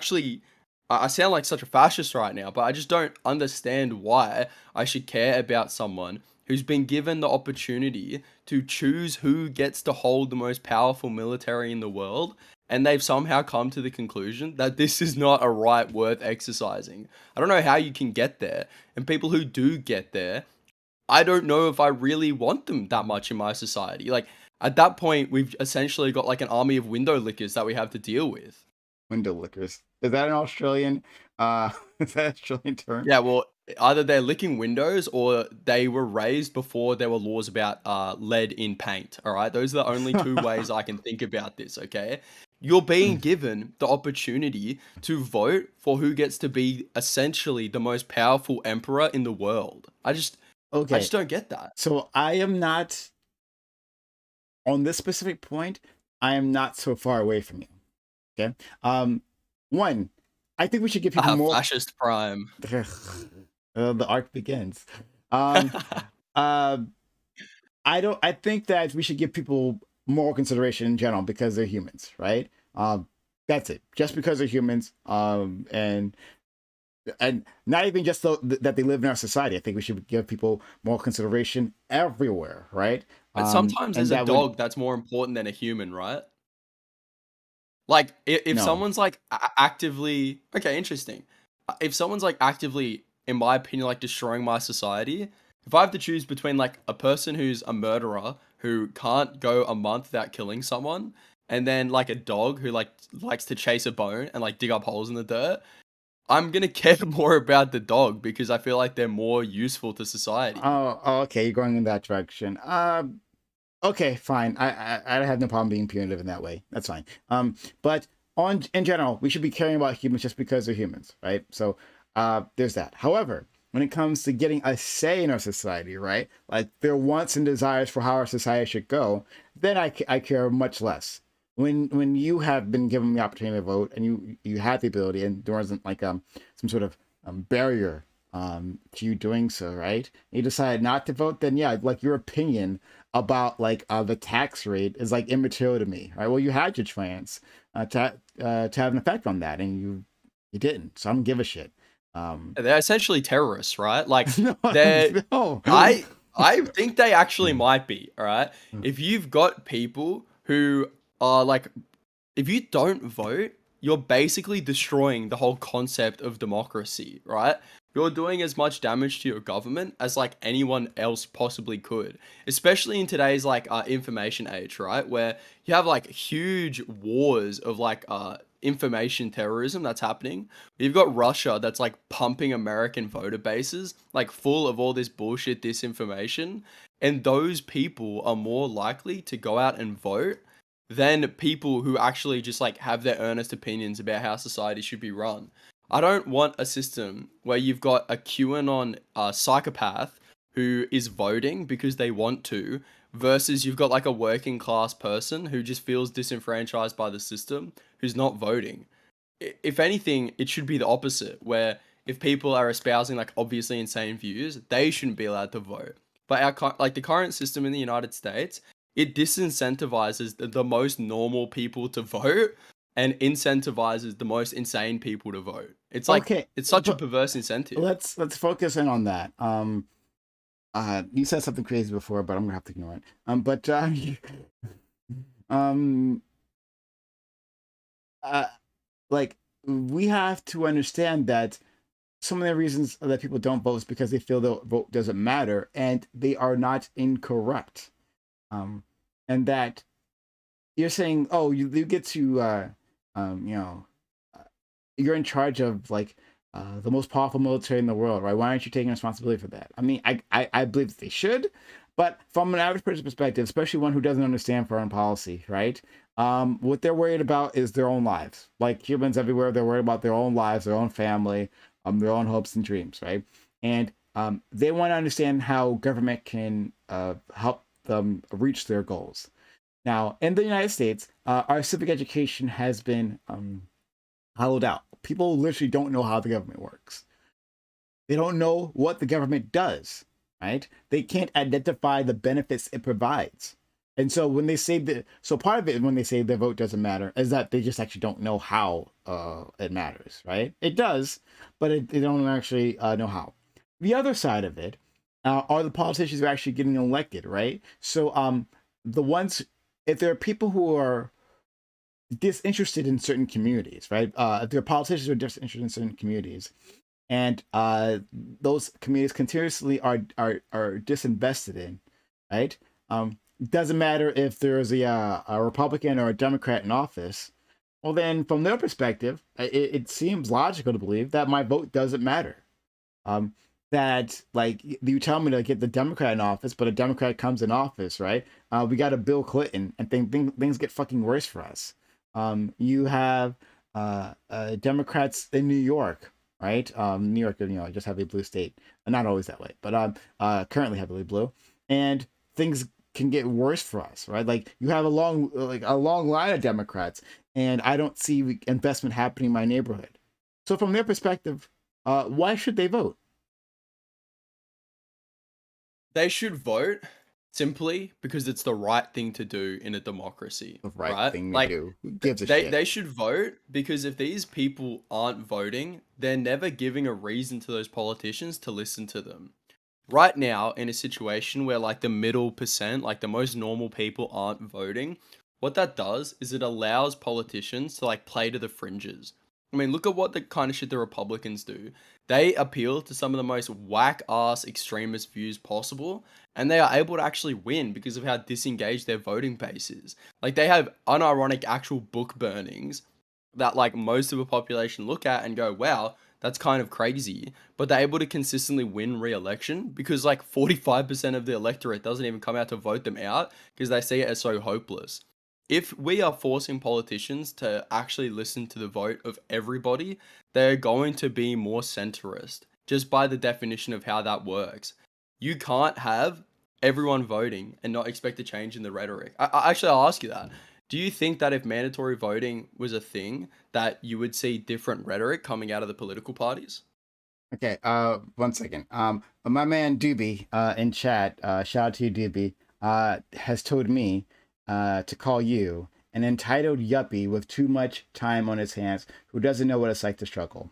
sound like such a fascist right now, but I just don't understand why I should care about someone who's been given the opportunity to choose who gets to hold the most powerful military in the world, and they've somehow come to the conclusion that this is not a right worth exercising. I don't know how you can get there, and people who do get there, I don't know if I really want them that much in my society. Like, at that point, we've essentially got like an army of window lickers that we have to deal with. Window lickers. Is that an Australian? Is that an Australian term? Yeah, well, either they're licking windows or they were raised before there were laws about lead in paint. All right, those are the only two ways I can think about this. Okay, you're being given the opportunity to vote for who gets to be essentially the most powerful emperor in the world. I Okay, just don't get that. so I am not on this specific point. I am not so far away from you. Okay. One, I think we should give people more. Fascist Prime. The arc begins. Um, uh, I think that we should give people more consideration in general because they're humans, right? That's it. Just because they're humans, and not even just that they live in our society. I think we should give people more consideration everywhere, right? But sometimes And there's a that dog would that's more important than a human, right? Like, if no. someone's like actively, okay, interesting. If someone's like actively, in my opinion, like destroying my society, if I have to choose between like a person who's a murderer who can't go a month without killing someone, and then like a dog who like likes to chase a bone and like dig up holes in the dirt, I'm gonna care more about the dog because I feel like they're more useful to society. Okay, you're going in that direction. Okay, fine. I have no problem being punitive in that way. That's fine. But in general, we should be caring about humans just because they're humans, right? So, there's that. However, when it comes to getting a say in our society, right? Like their wants and desires for how our society should go, then I care much less. When you have been given the opportunity to vote and you had the ability and there wasn't like some sort of barrier to you doing so, right? And you decide not to vote, then yeah, like your opinion about like the tax rate is like immaterial to me, right? Well, you had your chance to have an effect on that, and you didn't, so I don't give a shit. They're essentially terrorists, right? Like, No, they're no. I think they actually might be, all right? If you've got people who are like, if you don't vote, you're basically destroying the whole concept of democracy, right? You're doing as much damage to your government as like anyone else possibly could, especially in today's like information age, right? Where you have like huge wars of like information terrorism that's happening. You've got Russia that's like pumping American voter bases like full of all this bullshit disinformation, and those people are more likely to go out and vote than people who actually just like have their earnest opinions about how society should be run. I don't want a system where you've got a QAnon psychopath who is voting because they want to, versus you've got like a working class person who just feels disenfranchised by the system who's not voting. If anything, it should be the opposite, where if people are espousing like obviously insane views, they shouldn't be allowed to vote. But like the current system in the United States, it disincentivizes the most normal people to vote and incentivizes the most insane people to vote. It's like Okay, it's such a but perverse incentive. let's focus in on that. You said something crazy before, but I'm gonna have to ignore it. But um, uh, like we have to understand that some of the reasons that people don't vote is because they feel the vote doesn't matter, and they are not incorrect. And that you're saying, oh, you get to, you know, you're in charge of like the most powerful military in the world, right? Why aren't you taking responsibility for that? I mean, I believe that they should, but from an average person's perspective, especially one who doesn't understand foreign policy, right? What they're worried about is their own lives. Like humans everywhere, they're worried about their own lives, their own family, their own hopes and dreams, right? And they want to understand how government can help them reach their goals. Now, in the United States, our civic education has been hollowed out. People literally don't know how the government works. They don't know what the government does, right? They can't identify the benefits it provides. And so when they say that, so part of it when they say their vote doesn't matter is that they just actually don't know how it matters, right? It does, but they don't actually know how. The other side of it are the politicians who are actually getting elected, right? So the ones, if there are people who are disinterested in certain communities, right? If there are politicians who are disinterested in certain communities, and those communities continuously are disinvested in, right? Doesn't matter if there's a Republican or a Democrat in office. Well, then from their perspective, it seems logical to believe that my vote doesn't matter. That like you tell me to get the Democrat in office, but a Democrat comes in office, right? We got a Bill Clinton, and things get fucking worse for us. You have Democrats in New York, right? New York, just heavily blue state. Not always that way, but currently heavily blue, and things can get worse for us, right? Like you have a long line of Democrats, and I don't see investment happening in my neighborhood. So from their perspective, why should they vote? They should vote simply because it's the right thing to do in a democracy, The right right? thing to Like do. Who gives a they shit? they should vote because if these people aren't voting, they're never giving a reason to those politicians to listen to them. Right now, in a situation where like the middle percent, like the most normal people aren't voting, what that does is it allows politicians to like play to the fringes. I mean, look at what the kind of shit the Republicans do. They appeal to some of the most whack ass extremist views possible, and they are able to actually win because of how disengaged their voting base is. Like, they have unironic actual book burnings that, like, most of the population look at and go, wow, that's kind of crazy. But they're able to consistently win re election because, like, 45% of the electorate doesn't even come out to vote them out because they see it as so hopeless. If we are forcing politicians to actually listen to the vote of everybody, they're going to be more centrist, just by the definition of how that works. You can't have everyone voting and not expect a change in the rhetoric. Actually, I'll ask you that. Do you think that if mandatory voting was a thing, that you would see different rhetoric coming out of the political parties? Okay, one second. My man Doobie, in chat, shout out to you, Doobie, has told me, to call you an entitled yuppie with too much time on his hands who doesn't know what it's like to struggle.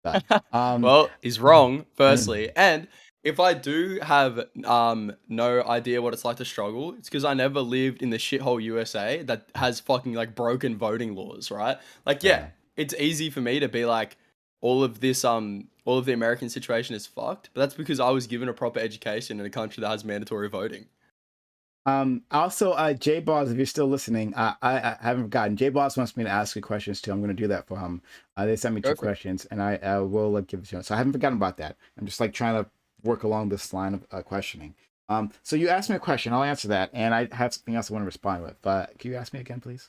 Done. Well, he's wrong, firstly. And if I do have no idea what it's like to struggle, it's because I never lived in the shithole USA that has fucking like broken voting laws, right? Like, yeah, Yeah. it's easy for me to be like, all of the American situation is fucked, but that's because I was given a proper education in a country that has mandatory voting. Also, J Boss, if you're still listening, I haven't forgotten. J Boss wants me to ask you questions too. I'm going to do that for him. They sent me two Go for it. questions, and I will give it to him. So I haven't forgotten about that. I'm just like trying to work along this line of questioning. So you asked me a question, I'll answer that, and I have something else I want to respond with. But can you ask me again, please?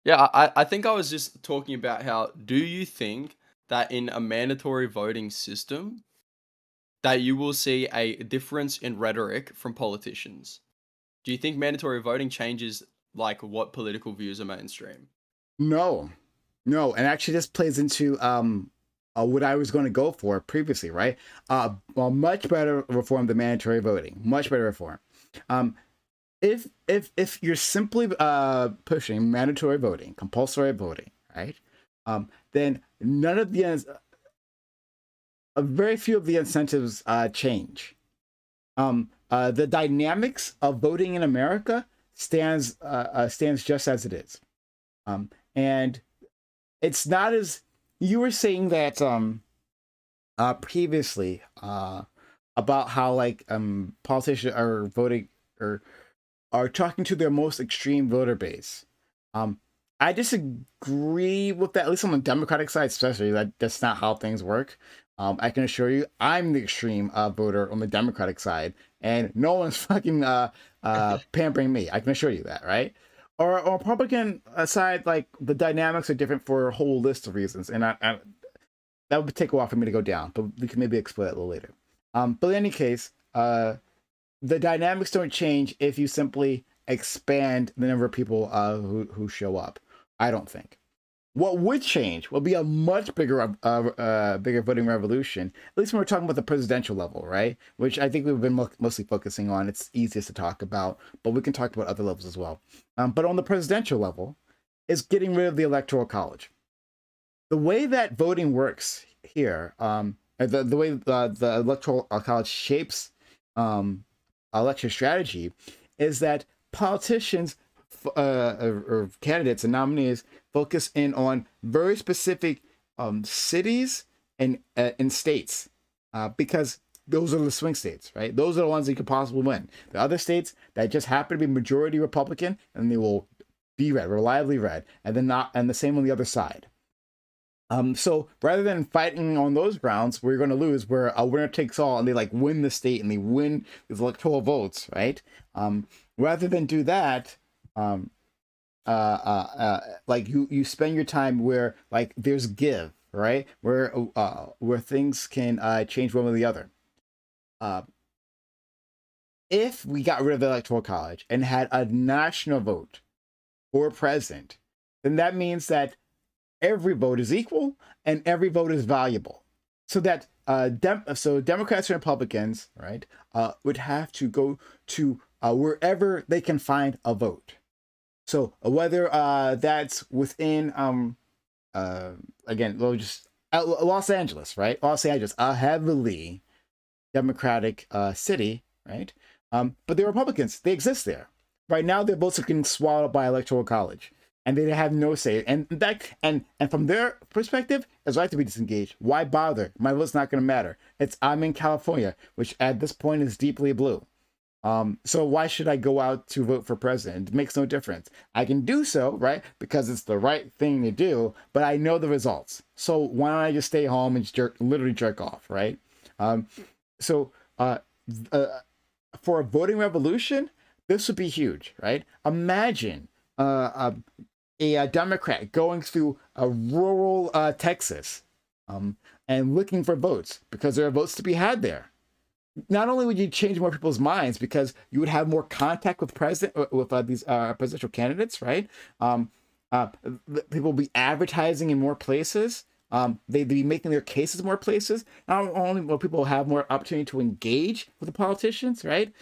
Yeah, I think I was just talking about how do you think that in a mandatory voting system that you will see a difference in rhetoric from politicians? Do you think mandatory voting changes like what political views are mainstream? No, no, and actually, this plays into what I was going to go for previously, right? Well, much better reform than mandatory voting. Much better reform. Um, if you're simply pushing mandatory voting, compulsory voting, right? Then none of the very few of the incentives change. The dynamics of voting in America stands just as it is. And it's not as you were saying that previously about how like politicians are voting or are talking to their most extreme voter base. Um, I disagree with that, at least on the Democratic side, especially. That's not how things work. I can assure you, I'm the extreme voter on the Democratic side, and no one's fucking pampering me. I can assure you that, right? Or Republican side, like the dynamics are different for a whole list of reasons, and that would take a while for me to go down, but we can maybe explore that a little later. But in any case, the dynamics don't change if you simply expand the number of people who show up. I don't think. What would change will be a much bigger voting revolution. At least when we're talking about the presidential level, right? Which I think we've been mostly focusing on. It's easiest to talk about, but we can talk about other levels as well. But on the presidential level, is getting rid of the electoral college. The way that voting works here, the way the electoral college shapes election strategy, is that politicians or candidates and nominees focus in on very specific cities and states because those are the swing states, right? Those are the ones that you could possibly win. The other states that just happen to be majority Republican, and they will be red, reliably red, and then not, and the same on the other side. So rather than fighting on those grounds, we're going to lose where a winner takes all and they like win the state and they win these electoral votes, right? Rather than do that, like you spend your time where like there's give, right? Where things can change one or the other. If we got rid of the electoral college and had a national vote for president, then that means that every vote is equal and every vote is valuable. So that Democrats and Republicans, right, would have to go to wherever they can find a vote. So whether that's within again, we'll just Los Angeles, right? Los Angeles, a heavily Democratic city, right? But the Republicans, they exist there. Right now, their votes are getting swallowed by electoral college, and they have no say. And from their perspective, it's right to be disengaged. Why bother? My vote's not going to matter. I'm in California, which at this point is deeply blue. So why should I go out to vote for president? It makes no difference. I can do so, right? Because it's the right thing to do, but I know the results. So why don't I just stay home and literally jerk off, right? For a voting revolution, this would be huge, right? Imagine a Democrat going through a rural Texas and looking for votes because there are votes to be had there. Not only would you change more people's minds because you would have more contact with these presidential candidates, right? People will be advertising in more places. They'd be making their cases more places. Not only will people have more opportunity to engage with the politicians, right?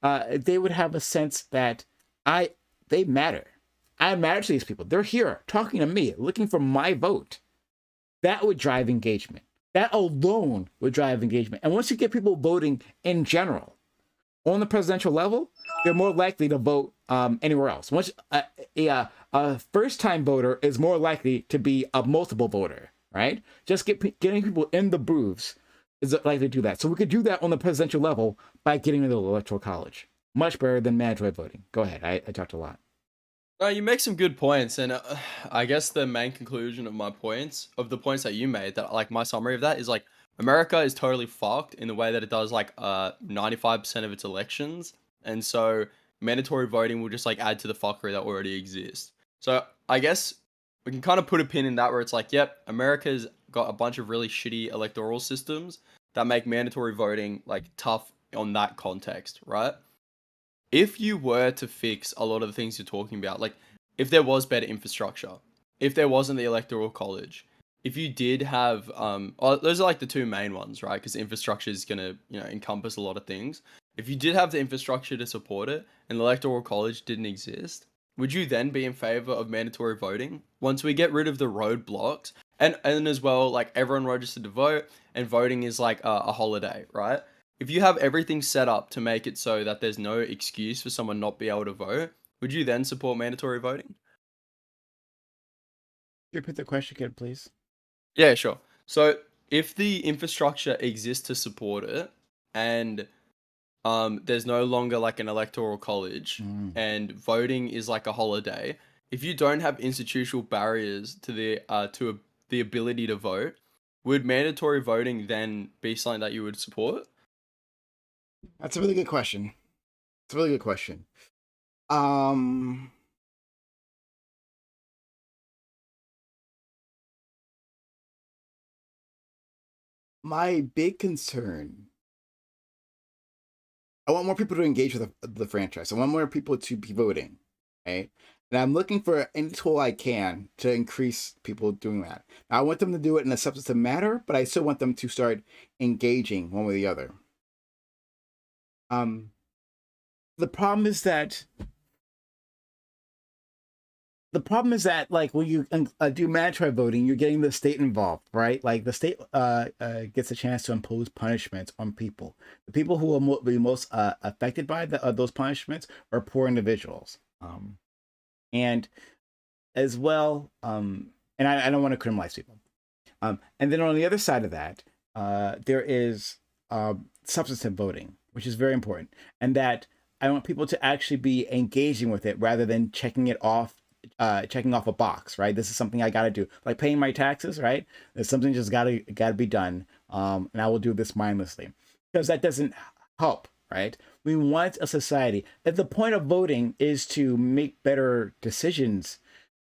They would have a sense that they matter. I matter to these people. They're here talking to me, looking for my vote. That would drive engagement. That alone would drive engagement. And once you get people voting in general, on the presidential level, they're more likely to vote anywhere else. Once a first-time voter is more likely to be a multiple voter, right? Just getting people in the booths is likely to do that. So we could do that on the presidential level by getting rid of the electoral college. Much better than mandatory voting. Go ahead. I talked a lot. No, you make some good points, and I guess the main conclusion of the points that you made, that like my summary of that is like America is totally fucked in the way that it does like 95% of its elections, and so mandatory voting will just like add to the fuckery that already exists. So I guess we can kind of put a pin in that where it's like, yep, America's got a bunch of really shitty electoral systems that make mandatory voting like tough on that context, right? If you were to fix a lot of the things you're talking about, like if there was better infrastructure, if there wasn't the electoral college, if you did have, those are like the two main ones, right? Because infrastructure is going to, encompass a lot of things. If you did have the infrastructure to support it and the electoral college didn't exist, would you then be in favor of mandatory voting once we get rid of the roadblocks? And as well, like everyone registered to vote and voting is like a holiday, right? If you have everything set up to make it so that there's no excuse for someone not be able to vote, would you then support mandatory voting? Can you repeat the question again, please? Yeah, sure. So if the infrastructure exists to support it and there's no longer like an electoral college and voting is like a holiday, if you don't have institutional barriers to the ability to vote, would mandatory voting then be something that you would support? That's a really good question. It's a really good question. Um, My big concern, I want more people to engage with the franchise. I want more people to be voting, right? And I'm looking for any tool I can to increase people doing that. Now, I want them to do it in a substantive manner, but I still want them to start engaging one way or the other. Um, the problem is that like when you do mandatory voting, you're getting the state involved, right? Like the state gets a chance to impose punishments on people. The people who will be most affected by those punishments are poor individuals, and as well, and I don't want to criminalize people. And then on the other side of that, there is substantive voting, which is very important, and that I want people to actually be engaging with it rather than checking off a box, right? This is something I got to do, like paying my taxes, right? It's something just gotta be done, and I will do this mindlessly, because that doesn't help, right? We want a society. If the point of voting is to make better decisions,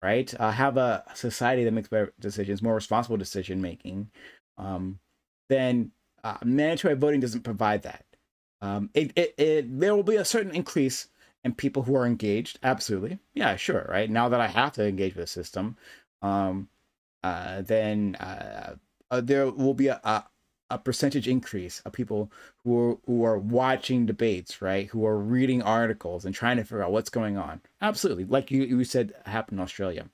right? Have a society that makes better decisions, more responsible decision making, um, then mandatory voting doesn't provide that. There will be a certain increase and people who are engaged, absolutely, yeah, sure, right? Now that I have to engage with the system, um then there will be a percentage increase of people who are watching debates, right? Who are reading articles and trying to figure out what's going on. Absolutely, like you said happened in Australia.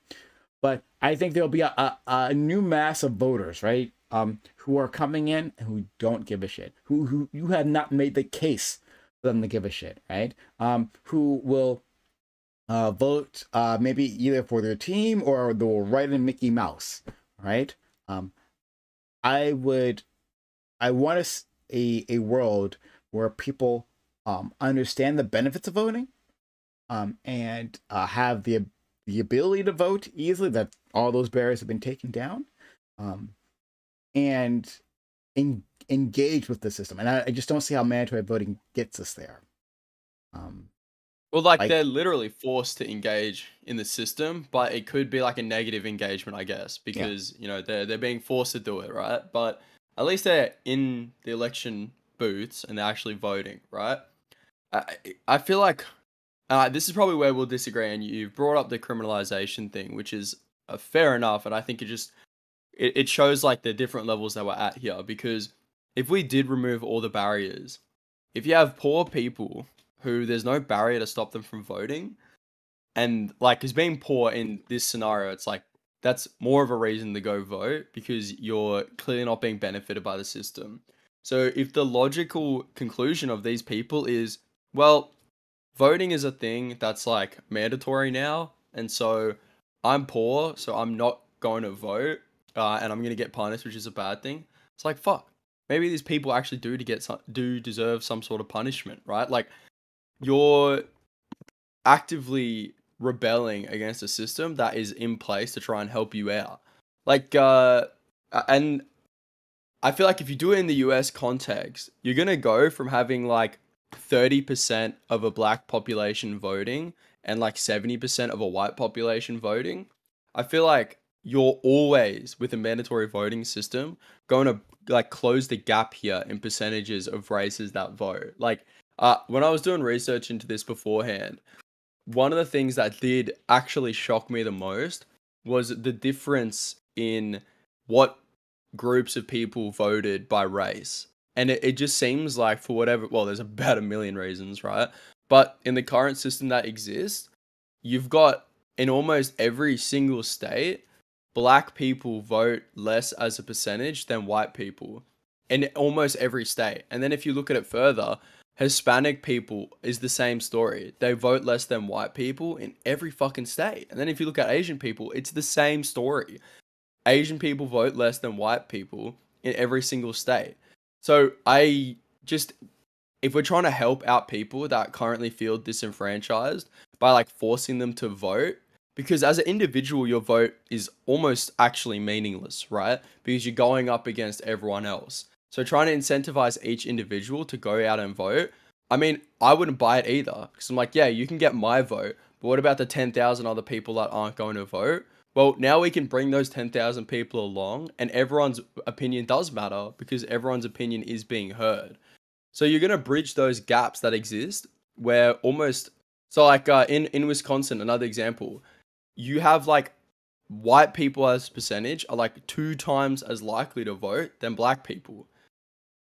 But I think there'll be a new mass of voters, right? Who are coming in who don't give a shit, who you have not made the case for them to give a shit, right? Who will vote maybe either for their team or they'll write in Mickey Mouse, right? Um, I would, I want a world where people understand the benefits of voting, and have the ability to vote easily. That all those barriers have been taken down, um, and engage with the system. And I just don't see how mandatory voting gets us there. Um, Well, like like they're literally forced to engage in the system, but it could be like a negative engagement, I guess, yeah, because they're being forced to do it, right? But at least they're in the election booths and they're actually voting, right? I I feel like this is probably where we'll disagree. And you've brought up the criminalization thing, which is fair enough, and I think it shows like the different levels that we're at here. Because if we did remove all the barriers, if you have poor people who there's no barrier to stop them from voting, and like as being poor in this scenario, it's like that's more of a reason to go vote because you're clearly not being benefited by the system. So if the logical conclusion of these people is, well, voting is a thing that's like mandatory now, and so I'm poor, so I'm not going to vote, and I'm gonna get punished, which is a bad thing. It's like fuck. Maybe these people actually do deserve some sort of punishment, right? Like you're actively rebelling against a system that is in place to try and help you out. Like and I feel like if you do it in the US context, you're going to go from having like 30% of a black population voting and like 70% of a white population voting. I feel like you're always with a mandatory voting system going to like close the gap here in percentages of races that vote. Like when I was doing research into this beforehand, one of the things that did actually shock me the most was the difference in what groups of people voted by race. And it just seems like for whatever, well, there's about a million reasons, right? But in the current system that exists, you've got in almost every single state, black people vote less as a percentage than white people in almost every state. And then if you look at it further, Hispanic people is the same story. They vote less than white people in every fucking state. And then if you look at Asian people, it's the same story. Asian people vote less than white people in every single state. So I just, if we're trying to help out people that currently feel disenfranchised by like forcing them to vote, because as an individual, your vote is almost actually meaningless, right? Because you're going up against everyone else. So trying to incentivize each individual to go out and vote, I mean, I wouldn't buy it either. Because I'm like, yeah, you can get my vote, but what about the 10,000 other people that aren't going to vote? Well, now we can bring those 10,000 people along, and everyone's opinion does matter because everyone's opinion is being heard. So you're gonna bridge those gaps that exist where almost so like in Wisconsin, another example, you have like white people as percentage are like 2 times as likely to vote than black people.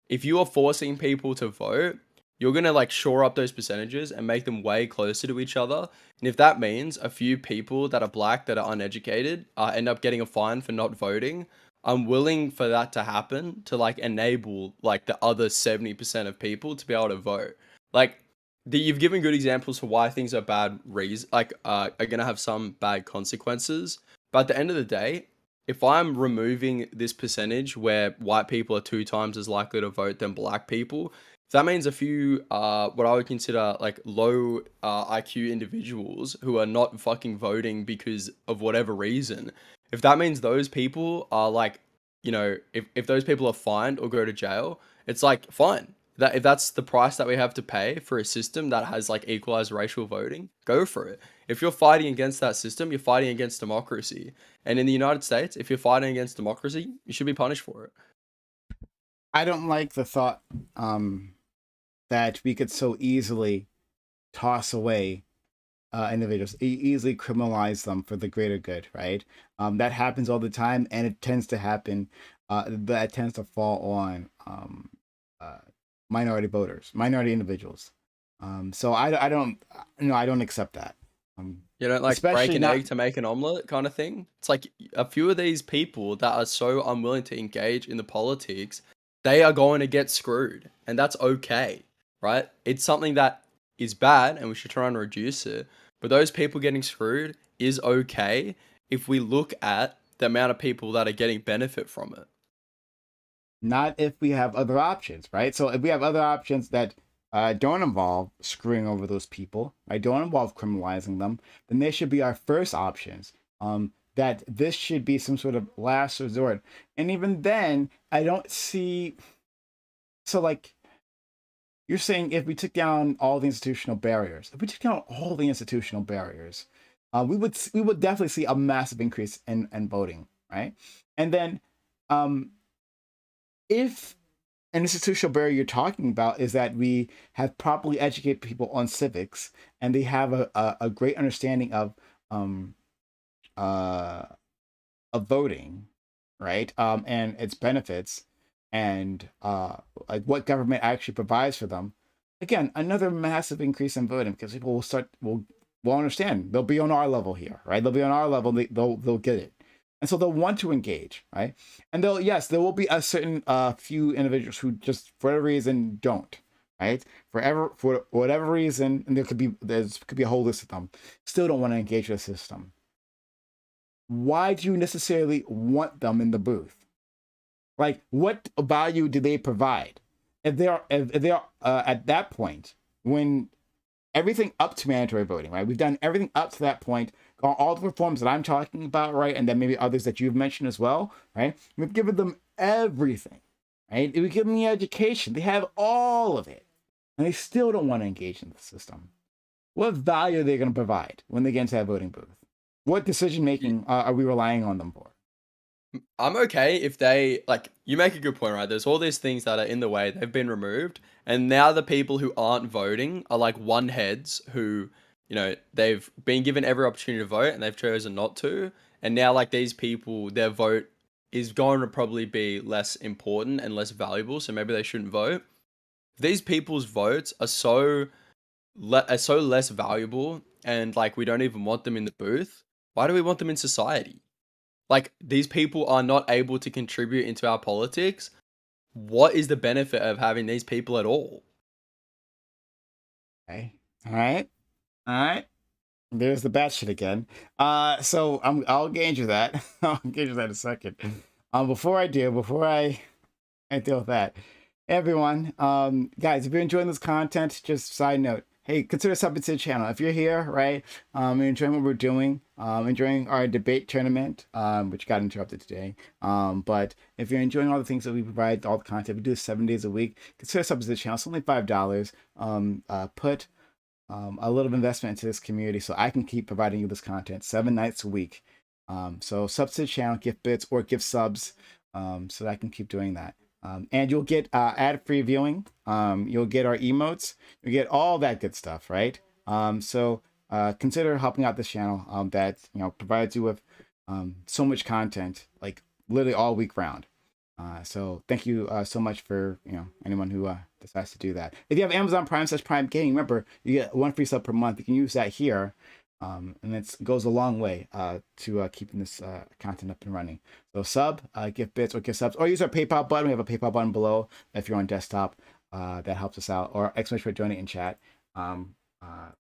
If you are forcing people to vote, you're gonna like shore up those percentages and make them way closer to each other. And if that means a few people that are black that are uneducated end up getting a fine for not voting, I'm willing for that to happen to like enable like the other 70% of people to be able to vote. Like you've given good examples for why things are bad reason like are gonna have some bad consequences. But at the end of the day, if I'm removing this percentage where white people are 2 times as likely to vote than black people, if that means a few what I would consider like low IQ individuals who are not fucking voting because of whatever reason, if that means those people are like, if those people are fined or go to jail, it's like fine. That if that's the price that we have to pay for a system that has like equalized racial voting, go for it. If you're fighting against that system, you're fighting against democracy. And in the United States, if you're fighting against democracy, you should be punished for it. I don't like the thought that we could so easily toss away individuals, easily criminalize them for the greater good, right? That happens all the time, and it tends to happen. That tends to fall on minority voters, minority individuals. So I don't, I don't accept that. You don't like break Especially an not. egg to make an omelet kind of thing? It's like a few of these people that are so unwilling to engage in the politics, they are going to get screwed. And that's okay, right? It's something that is bad and we should try and reduce it. But those people getting screwed is okay if we look at the amount of people that are getting benefit from it. Not if we have other options, right? So if we have other options that don't involve screwing over those people, right? Don't involve criminalizing them, then they should be our first options. That this should be some sort of last resort. And even then, I don't see. So, like, you're saying if we took down all the institutional barriers, if we took down all the institutional barriers, we would definitely see a massive increase in voting, right? And then, if an institutional barrier you're talking about is that we have properly educated people on civics and they have a great understanding um uh of voting, right? And its benefits and like what government actually provides for them. Again, another massive increase in voting because people will understand. They'll be on our level here, right? They'll be on our level. They'll get it, and so they'll want to engage, right? And there will be a certain few individuals who just for whatever reason don't, right? For whatever reason, and there could be a whole list of them, still don't want to engage with the system. Why do you necessarily want them in the booth? Like, what value do they provide? If they're at that point when everything up to mandatory voting, right? We've done everything up to that point, all the reforms that I'm talking about, right? And then maybe others that you've mentioned as well, right? We've given them everything, right? We give them the education. They have all of it. And they still don't want to engage in the system. What value are they going to provide when they get into that voting booth? What decision making are we relying on them for? I'm okay if they like you make a good point, right? There's all these things that are in the way, they've been removed, and now the people who aren't voting are like one heads who, they've been given every opportunity to vote and they've chosen not to. And now like these people, their vote is going to probably be less important and less valuable, so maybe they shouldn't vote. These people's votes are so less valuable and like we don't even want them in the booth. Why do we want them in society? Like these people are not able to contribute into our politics. What is the benefit of having these people at all? Okay. All right. All right. There's the bat shit again. So I'll engage with that. I'll engage with that in a second. Before I deal with that, everyone, guys, if you're enjoying this content, just side note, hey, consider subbing to the channel. If you're here, right, you're enjoying what we're doing, enjoying our debate tournament, which got interrupted today. But if you're enjoying all the things that we provide, all the content we do 7 days a week, consider subbing to the channel. It's only $5. Put a little investment into this community so I can keep providing you this content 7 nights a week. So subs to the channel, gift bits or gift subs, so that I can keep doing that. And you'll get ad-free viewing. You'll get our emotes. You get all that good stuff, right? So consider helping out this channel that provides you with so much content, like literally all week round. So thank you so much for anyone who decides to do that. If you have Amazon Prime/Prime Gaming, remember you get 1 free sub per month. You can use that here, and it goes a long way to keeping this content up and running. So sub, gift bits or gift subs, or use our PayPal button. We have a PayPal button below if you're on desktop. That helps us out. Or exclamation for donate in chat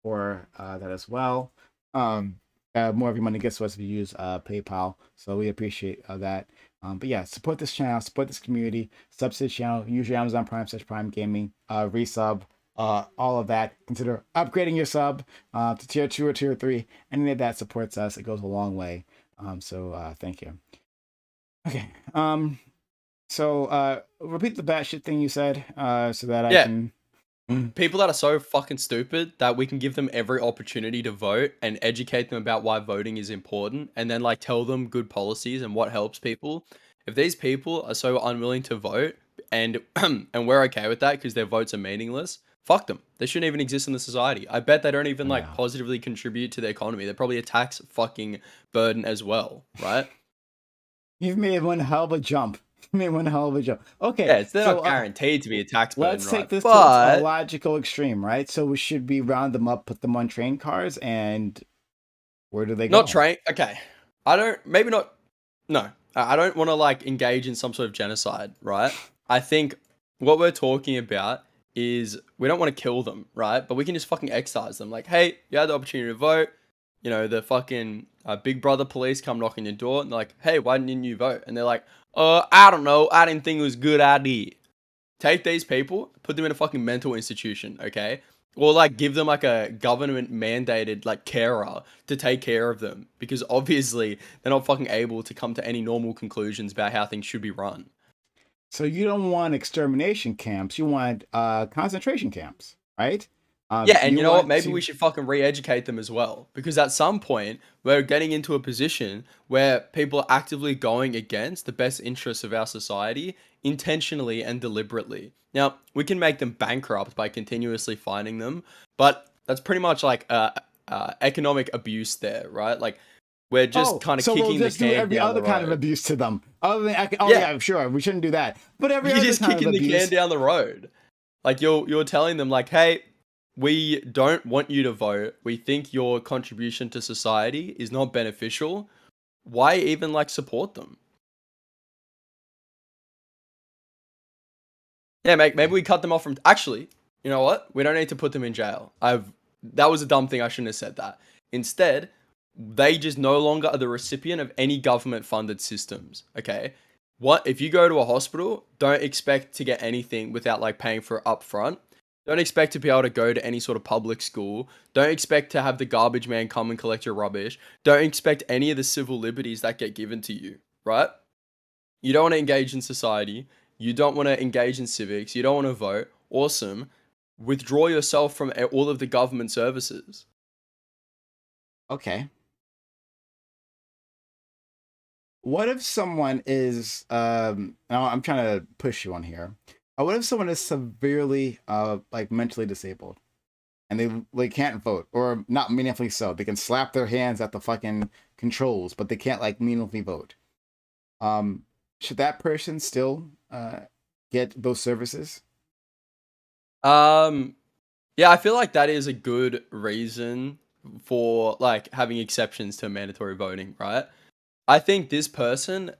for that as well. More of your money gets to us if you use PayPal. So we appreciate that. But yeah, support this channel, support this community, sub to the channel, use your Amazon Prime/Prime Gaming, resub, all of that. Consider upgrading your sub to tier 2 or tier 3. Any of that supports us. It goes a long way. So thank you. Okay. So repeat the batshit thing you said so that I can... People that are so fucking stupid that we can give them every opportunity to vote and educate them about why voting is important, and then like tell them good policies and what helps people. If these people are so unwilling to vote and and we're okay with that because their votes are meaningless, fuck them. They shouldn't even exist in the society. I bet they don't even like positively contribute to the economy. They're probably a tax fucking burden as well, right? You've made one hell of a jump. Okay, yeah, they're not guaranteed to be a tax burden, let's take this to a logical extreme, right? So should we round them up, put them on train cars, and where do they go? Not train. Okay, I don't. Maybe not. No, I don't want to like engage in some sort of genocide, right? I think what we're talking about is we don't want to kill them, right? But we can just fucking excise them. Like, hey, you had the opportunity to vote. You know, the fucking Big Brother police come knocking your door and they're like, hey, why didn't you vote? And they're like, I don't know. I didn't think it was a good idea. Take these people, put them in a fucking mental institution, okay? Or like give them like a government mandated like carer to take care of them, because obviously they're not fucking able to come to any normal conclusions about how things should be run. So you don't want extermination camps, you want concentration camps, right? Yeah, and you know what? Maybe we should fucking re-educate them as well. Because at some point, we're getting into a position where people are actively going against the best interests of our society intentionally and deliberately. Now, we can make them bankrupt by continuously fining them, but that's pretty much like economic abuse there, right? Like, we're just kind of kicking the can down the road. So we'll just do every other kind of abuse to them. Other than, yeah, sure, we shouldn't do that. But every other kind of abuse. You're just kicking the can down the road. Like, you're telling them, like, hey, we don't want you to vote. We think your contribution to society is not beneficial. Why even like support them? Yeah, maybe we cut them off from... Actually, you know what? We don't need to put them in jail. That was a dumb thing. I shouldn't have said that. Instead, they just no longer are the recipient of any government-funded systems, okay? What if you go to a hospital, don't expect to get anything without like paying for it up front. Don't expect to be able to go to any sort of public school. Don't expect to have the garbage man come and collect your rubbish. Don't expect any of the civil liberties that get given to you, right? You don't want to engage in society. You don't want to engage in civics. You don't want to vote. Awesome. Withdraw yourself from all of the government services. Okay. What if someone is, now I'm trying to push you on here. What if someone is severely, like mentally disabled and they can't vote, or not meaningfully so? They can slap their hands at the fucking controls, but they can't like meaningfully vote. Should that person still get those services? Yeah, I feel like that is a good reason for like having exceptions to mandatory voting, right? I think this person,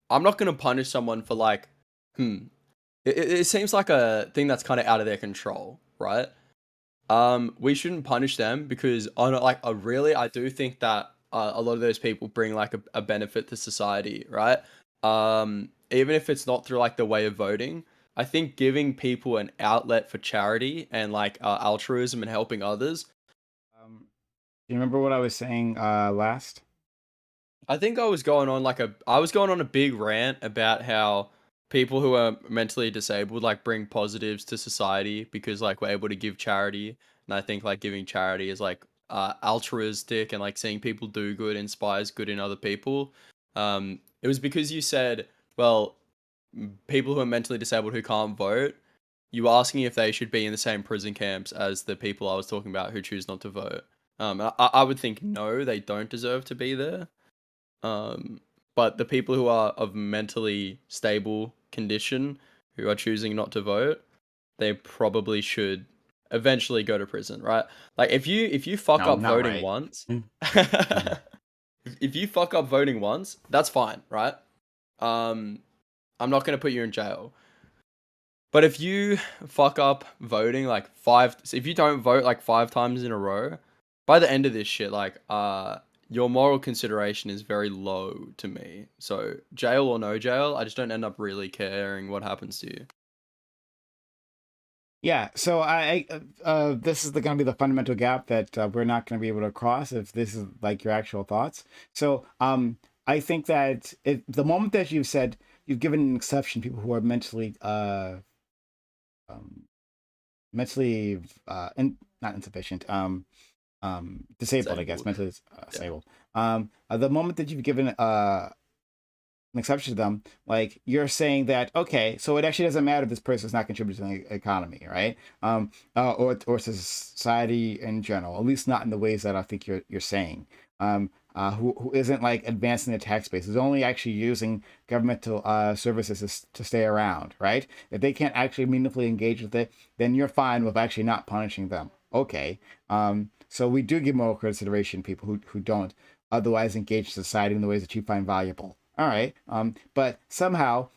I'm not going to punish someone for like, it seems like a thing that's kind of out of their control, right? We shouldn't punish them because I do think that a lot of those people bring like a benefit to society, right? Even if it's not through like the way of voting, I think giving people an outlet for charity and like altruism and helping others. Do you remember what I was saying last? I think I was going on a big rant about how people who are mentally disabled like bring positives to society because like we're able to give charity, and I think like giving charity is like altruistic and like seeing people do good inspires good in other people. It was because you said, well, people who are mentally disabled who can't vote, you were asking if they should be in the same prison camps as the people I was talking about who choose not to vote. I would think no, they don't deserve to be there. Um, but the people who are of mentally stable condition who are choosing not to vote, they probably should eventually go to prison, right? Like if you fuck No, up not voting right. once, Mm, mhm. if you fuck up voting once, that's fine, right? Um, I'm not gonna put you in jail. But if you fuck up voting like if you don't vote like 5 times in a row, by the end of this shit, like, your moral consideration is very low to me. So jail or no jail, I just don't end up really caring what happens to you. Yeah, so this is going to be the fundamental gap that we're not going to be able to cross if this is like your actual thoughts. So, I think that the moment that you've said you've given an exception, people who are um, mentally not insufficient, disabled, I guess, Disabled. mentally Yeah. disabled. The moment that you've given an exception to them, like you're saying that okay, so it actually doesn't matter if this person's not contributing to the economy, right? Or to society in general, at least not in the ways that I think you're saying. Who isn't like advancing the tax base, is only actually using governmental services to stay around, right? If they can't actually meaningfully engage with it, then you're fine with actually not punishing them. Okay. So we do give moral consideration to people who don't otherwise engage society in the ways that you find valuable. All right. But somehow,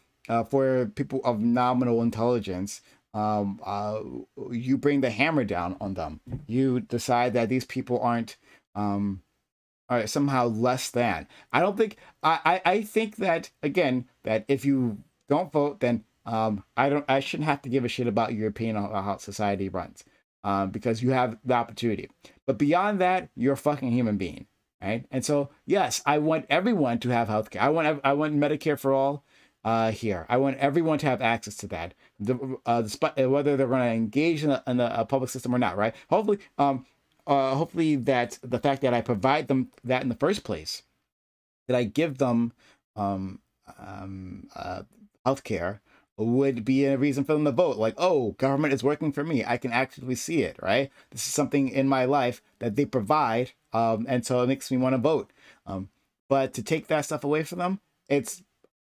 for people of nominal intelligence, you bring the hammer down on them. You decide that these people um, are somehow less than. I don't think. I think that again that if you don't vote, then I don't. I shouldn't have to give a shit about your opinion on how society runs, because you have the opportunity. But beyond that, you're a fucking human being, right? And so, yes, I want everyone to have healthcare. I want Medicare for all here. I want everyone to have access to that. Whether they're going to engage in the public system or not, right? Hopefully that the fact that I provide them that in the first place, that I give them um, healthcare would be a reason for them to vote. Like, oh, government is working for me. I can actually see it, right? This is something in my life that they provide, and so it makes me want to vote. Um, but to take that stuff away from them, it's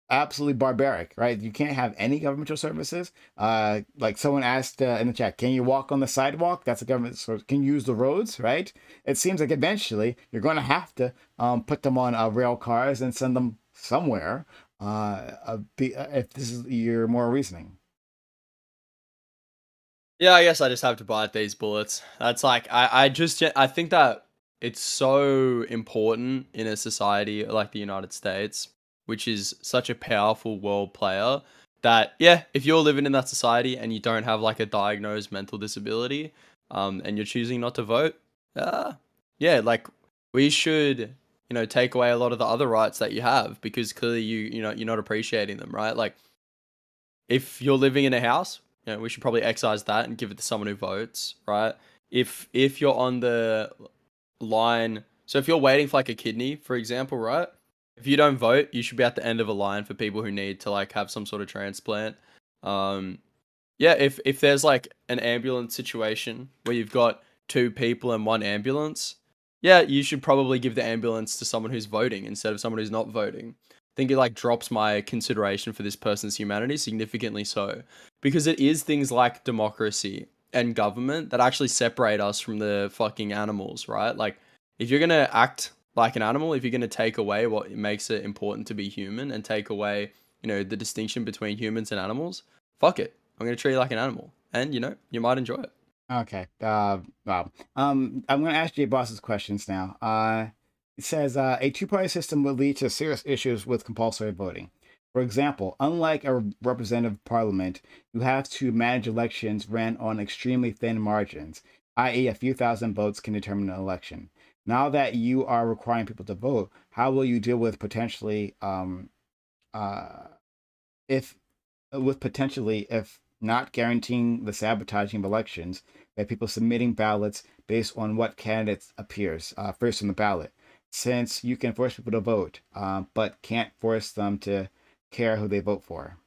absolutely barbaric, right? You can't have any governmental services. Like someone asked in the chat, can you walk on the sidewalk? That's a government source. Can you use the roads, right? It seems like eventually you're going to have to put them on rail cars and send them somewhere. If this is your more reasoning. Yeah, I guess I just have to bite these bullets. That's like I think that it's so important in a society like the United States, which is such a powerful world player, that yeah, if you're living in that society and you don't have like a diagnosed mental disability, and you're choosing not to vote, uh, yeah, like we should, take away a lot of the other rights that you have because clearly you're not appreciating them, right? Like if you're living in a house, we should probably excise that and give it to someone who votes, right? If you're on the line, so if you're waiting for like a kidney, for example, right? If you don't vote, you should be at the end of a line for people who need to like have some sort of transplant. Um, yeah, if there's like an ambulance situation where you've got two people and one ambulance, yeah, you should probably give the ambulance to someone who's voting instead of someone who's not voting. I think it like drops my consideration for this person's humanity significantly so, because it is things like democracy and government that actually separate us from the fucking animals, right? Like if you're going to act like an animal, if you're going to take away what makes it important to be human and take away, the distinction between humans and animals, fuck it. I'm going to treat you like an animal, and you might enjoy it. Okay. Wow. I'm going to ask Jay Boss's questions now. It says a two-party system will lead to serious issues with compulsory voting. For example, unlike a representative parliament, you have to manage elections ran on extremely thin margins, i.e., a few thousand votes can determine an election. Now that you are requiring people to vote, how will you deal with uh, if if not guaranteeing the sabotaging of elections, by people submitting ballots based on what candidate appears first on the ballot. Since you can force people to vote, but can't force them to care who they vote for.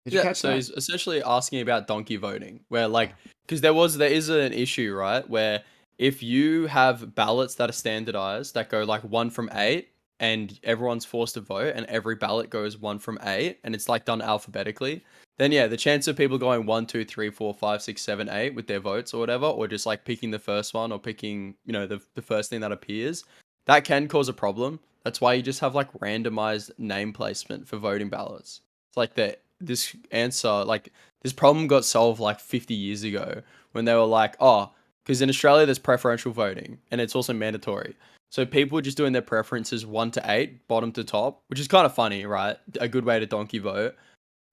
Did you Yeah, catch so that? he's essentially asking about donkey voting, where Yeah. like, because there is an issue, right, where if you have ballots that are standardized that go like 1 from 8, and everyone's forced to vote, and every ballot goes 1 from 8, and it's like done alphabetically, then yeah, the chance of people going 1, 2, 3, 4, 5, 6, 7, 8 with their votes or whatever, or just like picking the first one or picking, the first thing that appears, that can cause a problem. That's why you just have like randomized name placement for voting ballots. It's like this answer, like this problem got solved like 50 years ago when they were like, oh, because in Australia there's preferential voting and it's also mandatory. So people were just doing their preferences 1 to 8, bottom to top, which is kind of funny, right? A good way to donkey vote.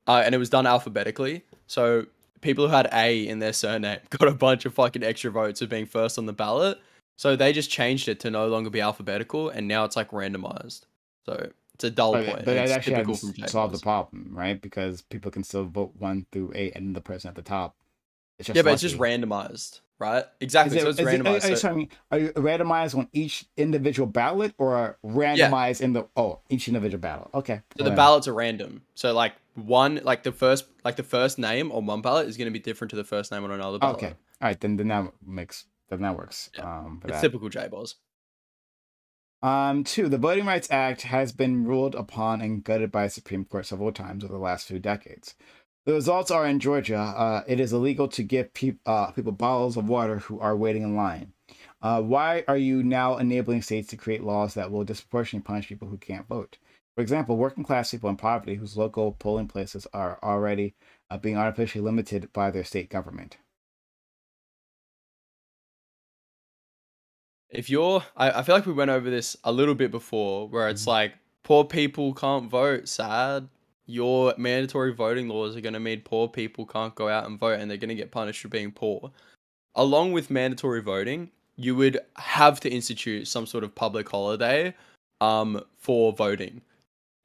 And it was done alphabetically. So people who had A in their surname got a bunch of fucking extra votes of being first on the ballot. So they just changed it to no longer be alphabetical, and now it's like randomized. So it's a dull point, But and that it's actually typical hasn't from solved the JBoss. problem, right? Because people can still vote 1 through 8 and the person at the top. It's Yeah, just but it's just lucky. randomized, right? Exactly. So it's randomized. Are you So talking, are you randomized on each individual ballot or yeah, randomized in each individual ballot? Okay. so the ballots are random. So like the first name on one ballot is going to be different to the first name on another Okay. ballot. All right. Then that works. Yeah, For it's that. typical JBoss. Two, the Voting Rights Act has been ruled upon and gutted by the Supreme Court several times over the last few decades. The results are in Georgia, it is illegal to give people bottles of water who are waiting in line. Why are you now enabling states to create laws that will disproportionately punish people who can't vote? For example, working class people in poverty whose local polling places are already being artificially limited by their state government. I feel like we went over this a little bit before, where it's Mhm. like poor people can't vote. Sad. Your mandatory voting laws are going to mean poor people can't go out and vote, and they're going to get punished for being poor. Along with mandatory voting, you would have to institute some sort of public holiday for voting.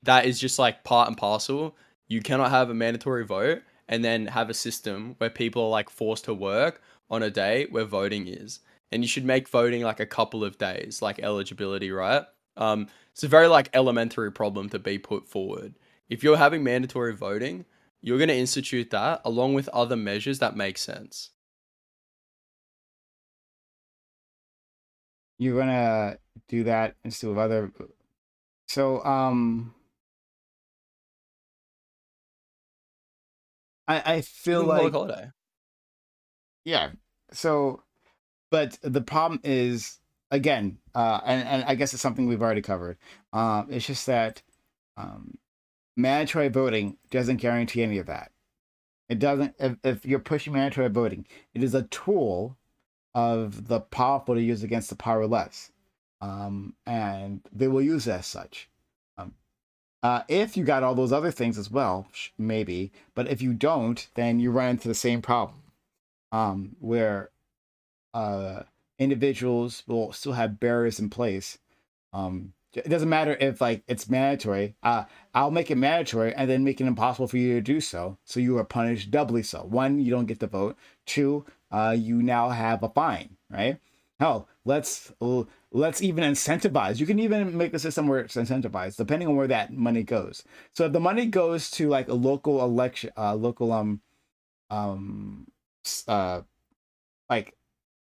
That is just like part and parcel. You cannot have a mandatory vote and then have a system where people are like forced to work on a day where voting is. And you should make voting like a couple of days, like eligibility, right? It's a very like elementary problem to be put forward. If you're having mandatory voting, you're going to institute that along with other measures that make sense. You're gonna do that instead of other. So, I Give feel them a public like, holiday. yeah. So, but the problem is, again, and I guess it's something we've already covered. It's just that um, mandatory voting doesn't guarantee any of that. It doesn't. If you're pushing mandatory voting, it is a tool of the powerful to use against the powerless, and they will use it as such. Um, if you got all those other things as well, maybe, but if you don't, then you run into the same problem, where uh, individuals will still have barriers in place. It doesn't matter if like it's mandatory. I'll make it mandatory and then make it impossible for you to do so. So you are punished doubly. So one, you don't get to vote. Two, you now have a fine. Right? Hell, let's even incentivize. You can even make the system where it's incentivized, depending on where that money goes. So if the money goes to like a local election, local um, uh, like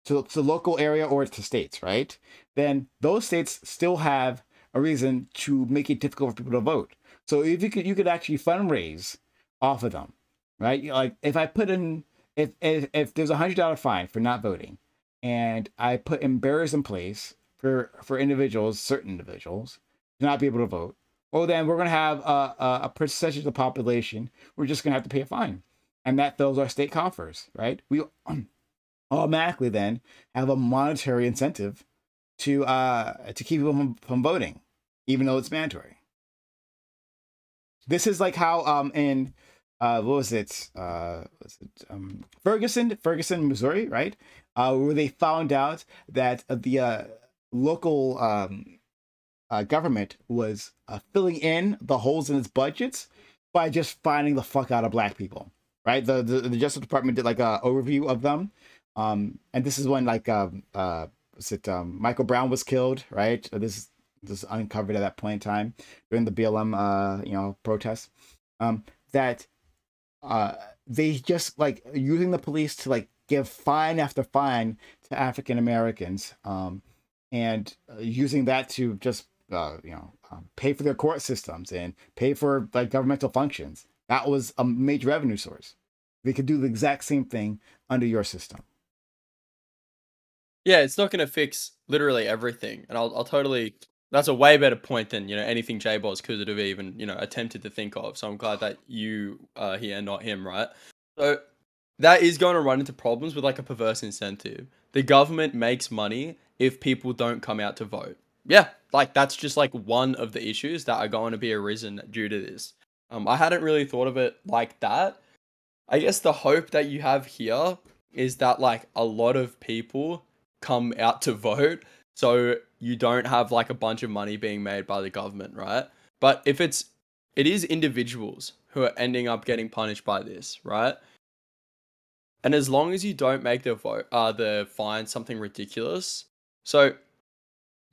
to local area or to states, right? Then those states still have a reason to make it difficult for people to vote. So if you could actually fundraise off of them, right? Like if I put in if there's $100 fine for not voting, and I put in barriers in place for individuals, certain individuals, to not be able to vote, well then we're gonna have a percentage of the population. We're just gonna have to pay a fine, and that fills our state coffers, right? We automatically then have a monetary incentive to keep people from voting, even though it's mandatory. This is like how in what was it Ferguson, Missouri, right? Where they found out that the local government was filling in the holes in its budgets by just finding the fuck out of black people, right? The Justice Department did like a overview of them, And this is when like was it Michael Brown was killed, right? This uncovered at that point in time during the BLM protests. That they just like using the police to like give fine after fine to African Americans, and using that to just pay for their court systems and pay for like governmental functions. That was a major revenue source. They could do the exact same thing under your system. Yeah, it's not gonna fix literally everything, and I'll totally. That's a way better point than anything J-Boss could have even attempted to think of. So I'm glad that you are here, not him, right? So that is going to run into problems with like a perverse incentive. The government makes money if people don't come out to vote. Yeah, like that's just like one of the issues that are going to be arisen due to this. I hadn't really thought of it like that. I guess the hope that you have here is that like a lot of people come out to vote, so you don't have like a bunch of money being made by the government, right? But if it is individuals who are ending up getting punished by this, right? And as long as you don't make the fine something ridiculous. So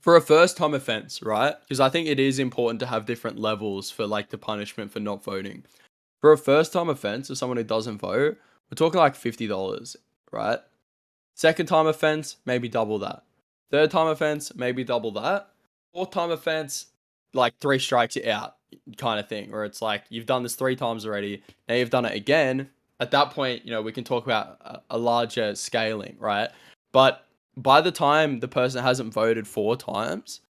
for a first time offense, right? Because I think it is important to have different levels for like the punishment for not voting. For a first time offense of someone who doesn't vote, we're talking like $50, right? Second time offense, maybe double that. Third time offense, maybe double that. Fourth time offense, like 3 strikes you out kind of thing, where it's like you've done this 3 times already. Now you've done it again. At that point, we can talk about a larger scaling, right? But by the time the person hasn't voted 4 times,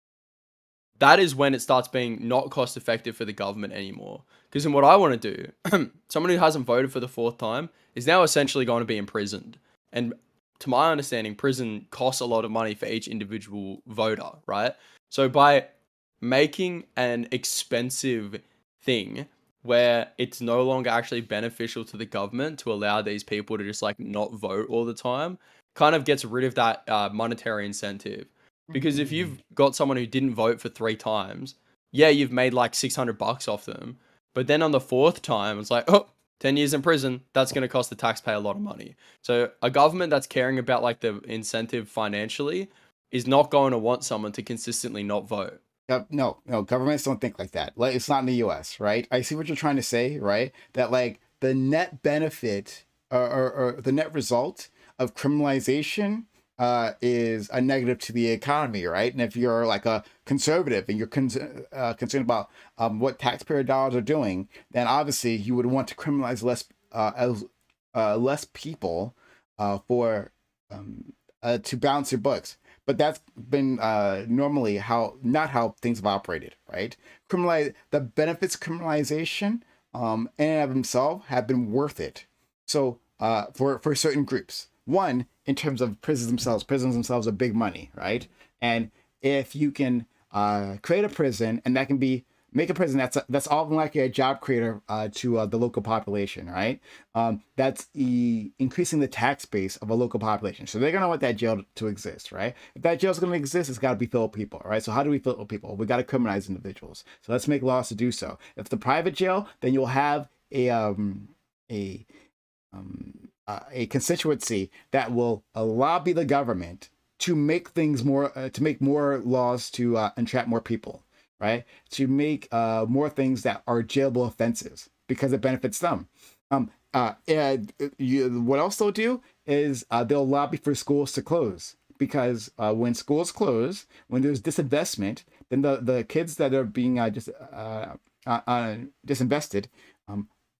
that is when it starts being not cost effective for the government anymore. Because in what I want to do, someone who hasn't voted for the 4th time is now essentially going to be imprisoned. And to my understanding, prison costs a lot of money for each individual voter, right? So by making an expensive thing where it's no longer actually beneficial to the government to allow these people to just like not vote all the time, kind of gets rid of that monetary incentive. Because if you've got someone who didn't vote for 3 times, yeah, you've made like $600 off them. But then on the 4th time, it's like, oh, 10 years in prison, that's going to cost the taxpayer a lot of money. So a government that's caring about like the incentive financially is not going to want someone to consistently not vote. No, governments don't think like that. Like, it's not in the U.S., right? I see what you're trying to say, right? That like the net benefit or the net result of criminalization is a negative to the economy, right? And if you're like a conservative and you're concerned about what taxpayer dollars are doing, then obviously you would want to criminalize less people for to balance your books. But that's been normally not how things have operated, right? The benefits of criminalization in and of themselves have been worth it. So for certain groups, one, in terms of prisons themselves are big money, right? And if you can create a prison, and that can make a prison that's often like a job creator to the local population, right? That's increasing the tax base of a local population. So they're gonna want that jail to exist, right? If that jail's gonna exist, it's got to be filled with people, right? So how do we fill it with people? We got to criminalize individuals. So let's make laws to do so. If the private jail, then you'll have a constituency that will lobby the government to make things more to make more laws to entrap more people, right? To make more things that are jailable offenses because it benefits them. What else they'll do is they'll lobby for schools to close because when schools close, when there's disinvestment, then the kids that are being disinvested,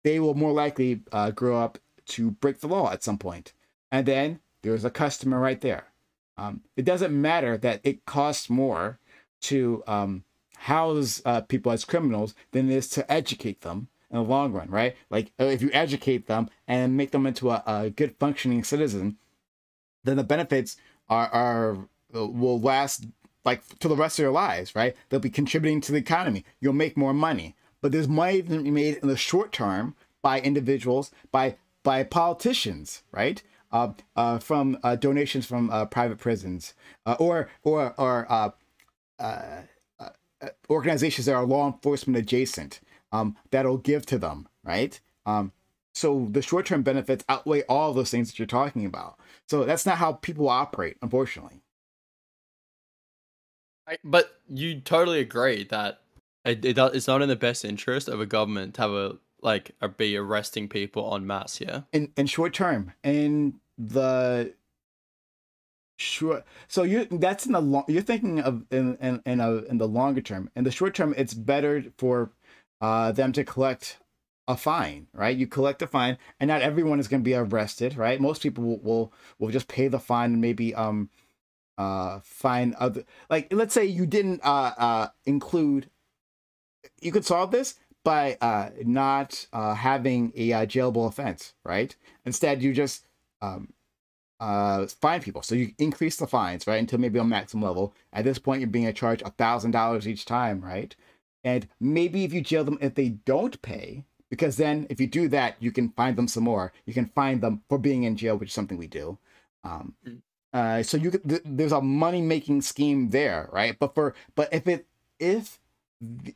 they will more likely grow up to break the law at some point. And then there's a customer right there. It doesn't matter that it costs more to house people as criminals than it is to educate them in the long run, right? Like if you educate them and make them into a good functioning citizen, then the benefits are will last like to the rest of their lives, right? They'll be contributing to the economy. You'll make more money, but there's money to be made in the short term by individuals, by politicians, right? From donations from private prisons or organizations that are law enforcement adjacent that'll give to them, right? So the short-term benefits outweigh all those things that you're talking about. So that's not how people operate, unfortunately. But you totally agree that it's not in the best interest of a government to have be arresting people en masse, yeah? In short term, in the short, so you that's in the long. You're thinking of in the longer term. In the short term, it's better for them to collect a fine, right? You collect a fine, and not everyone is going to be arrested, right? Most people will just pay the fine and maybe find other, like, let's say you didn't include, you could solve this by not having a jailable offense, right? Instead, you just fine people. So you increase the fines, right, until maybe a maximum level. At this point, you're being charged $1,000 each time, right? And maybe if you jail them if they don't pay, because then if you do that, you can fine them some more. You can fine them for being in jail, which is something we do. So you could, there's a money making scheme there, right? But if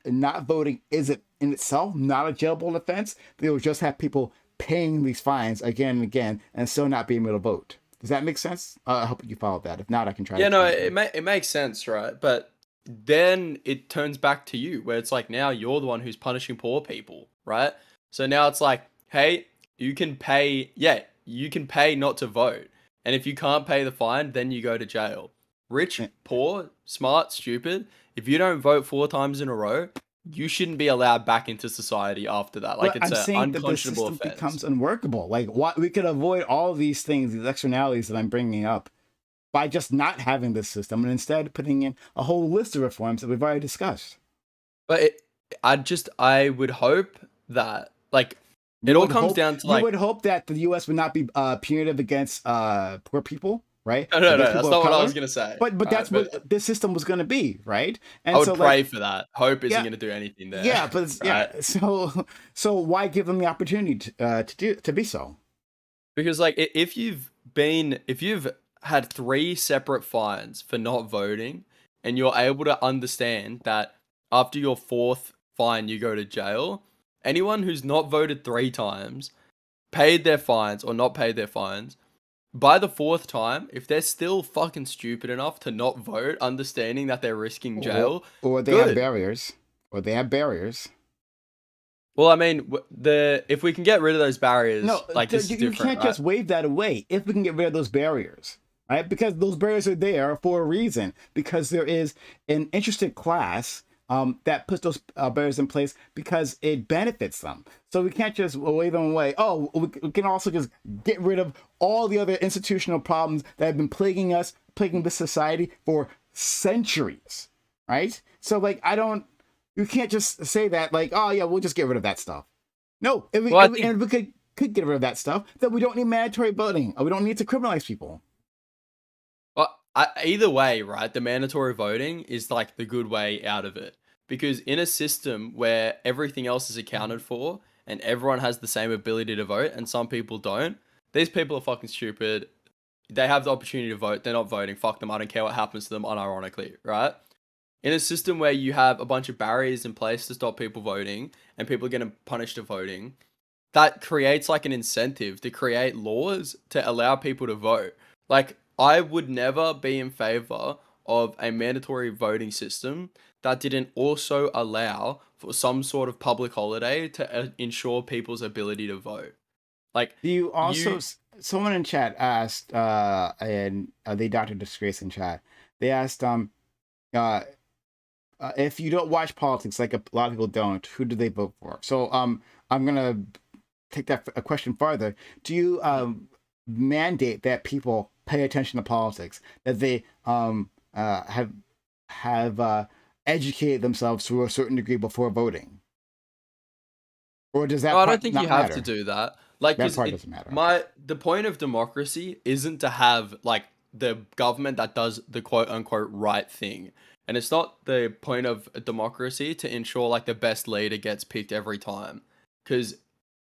not voting isn't in itself not a jailable offense, they'll just have people paying these fines again and again and still not being able to vote. Does that make sense? I hope you followed that. If not, I can try. Yeah, no, it makes sense, right? But then it turns back to you, where it's like now you're the one who's punishing poor people, right? So now it's like, hey, you can pay not to vote. And if you can't pay the fine, then you go to jail. Rich, poor, smart, stupid. If you don't vote 4 times in a row, you shouldn't be allowed back into society after that. Like, it's an unconscionable offense. Becomes unworkable. Like, what, we could avoid all these things, these externalities that I'm bringing up, by just not having this system and instead putting in a whole list of reforms that we've already discussed. But I would hope that, like, it all comes down to, like, you would hope that the U.S. would not be punitive against poor people, right? No, that's not what I was gonna say. But that's what this system was going to be, right? And I would pray for that. Hope isn't going to do anything there. Yeah, but right? So why give them the opportunity to be so? Because, like, if you've had 3 separate fines for not voting, and you're able to understand that after your 4th fine you go to jail, anyone who's not voted 3 times, paid their fines or not paid their fines, by the 4th time, if they're still fucking stupid enough to not vote, understanding that they're risking jail, or they have barriers, Well, I mean, if we can get rid of those barriers, this is different. You can't just wave that away. If we can get rid of those barriers, right? Because those barriers are there for a reason. Because there is an interested class that puts those barriers in place because it benefits them. So we can't just wave them away. Oh, we can also just get rid of all the other institutional problems that have been plaguing this society for centuries, right? So, like, you can't just say that, like, oh yeah, we'll just get rid of that stuff. No, if we could get rid of that stuff, then we don't need mandatory voting. We don't need to criminalize people. Well, either way, right, the mandatory voting is, like, the good way out of it. Because in a system where everything else is accounted for and everyone has the same ability to vote and some people don't, these people are fucking stupid. They have the opportunity to vote. They're not voting. Fuck them. I don't care what happens to them, unironically, right? In a system where you have a bunch of barriers in place to stop people voting and people are getting punished for voting, that creates, like, an incentive to create laws to allow people to vote. Like, I would never be in favor of a mandatory voting system that didn't also allow for some sort of public holiday to ensure people's ability to vote. Like, someone in chat asked, and they Dr. Disgrace in chat, they asked, if you don't watch politics, like a lot of people don't, who do they vote for? So I'm gonna take that a question farther. Do you mandate that people pay attention to politics, that they have educated themselves to a certain degree before voting? Or does that? No, I don't think you have to do that. Like, that part doesn't matter. The point of democracy isn't to have, like, the government that does the quote unquote right thing. And it's not the point of a democracy to ensure, like, the best leader gets picked every time. Because,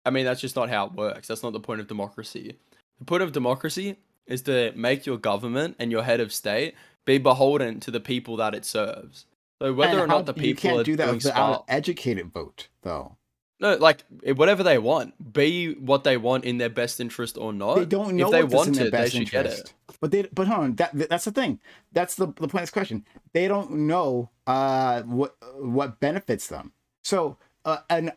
I mean, that's just not how it works. That's not the point of democracy. The point of democracy is to make your government and your head of state be beholden to the people that it serves. So whether or not the people you can't do that doing without an educated vote, though. No, like whatever they want, be what they want in their best interest or They not. don't If know they what's in want their it, they best should get it. interest. But hold on, that's the thing. That's the point of this question. They don't know what benefits them. So an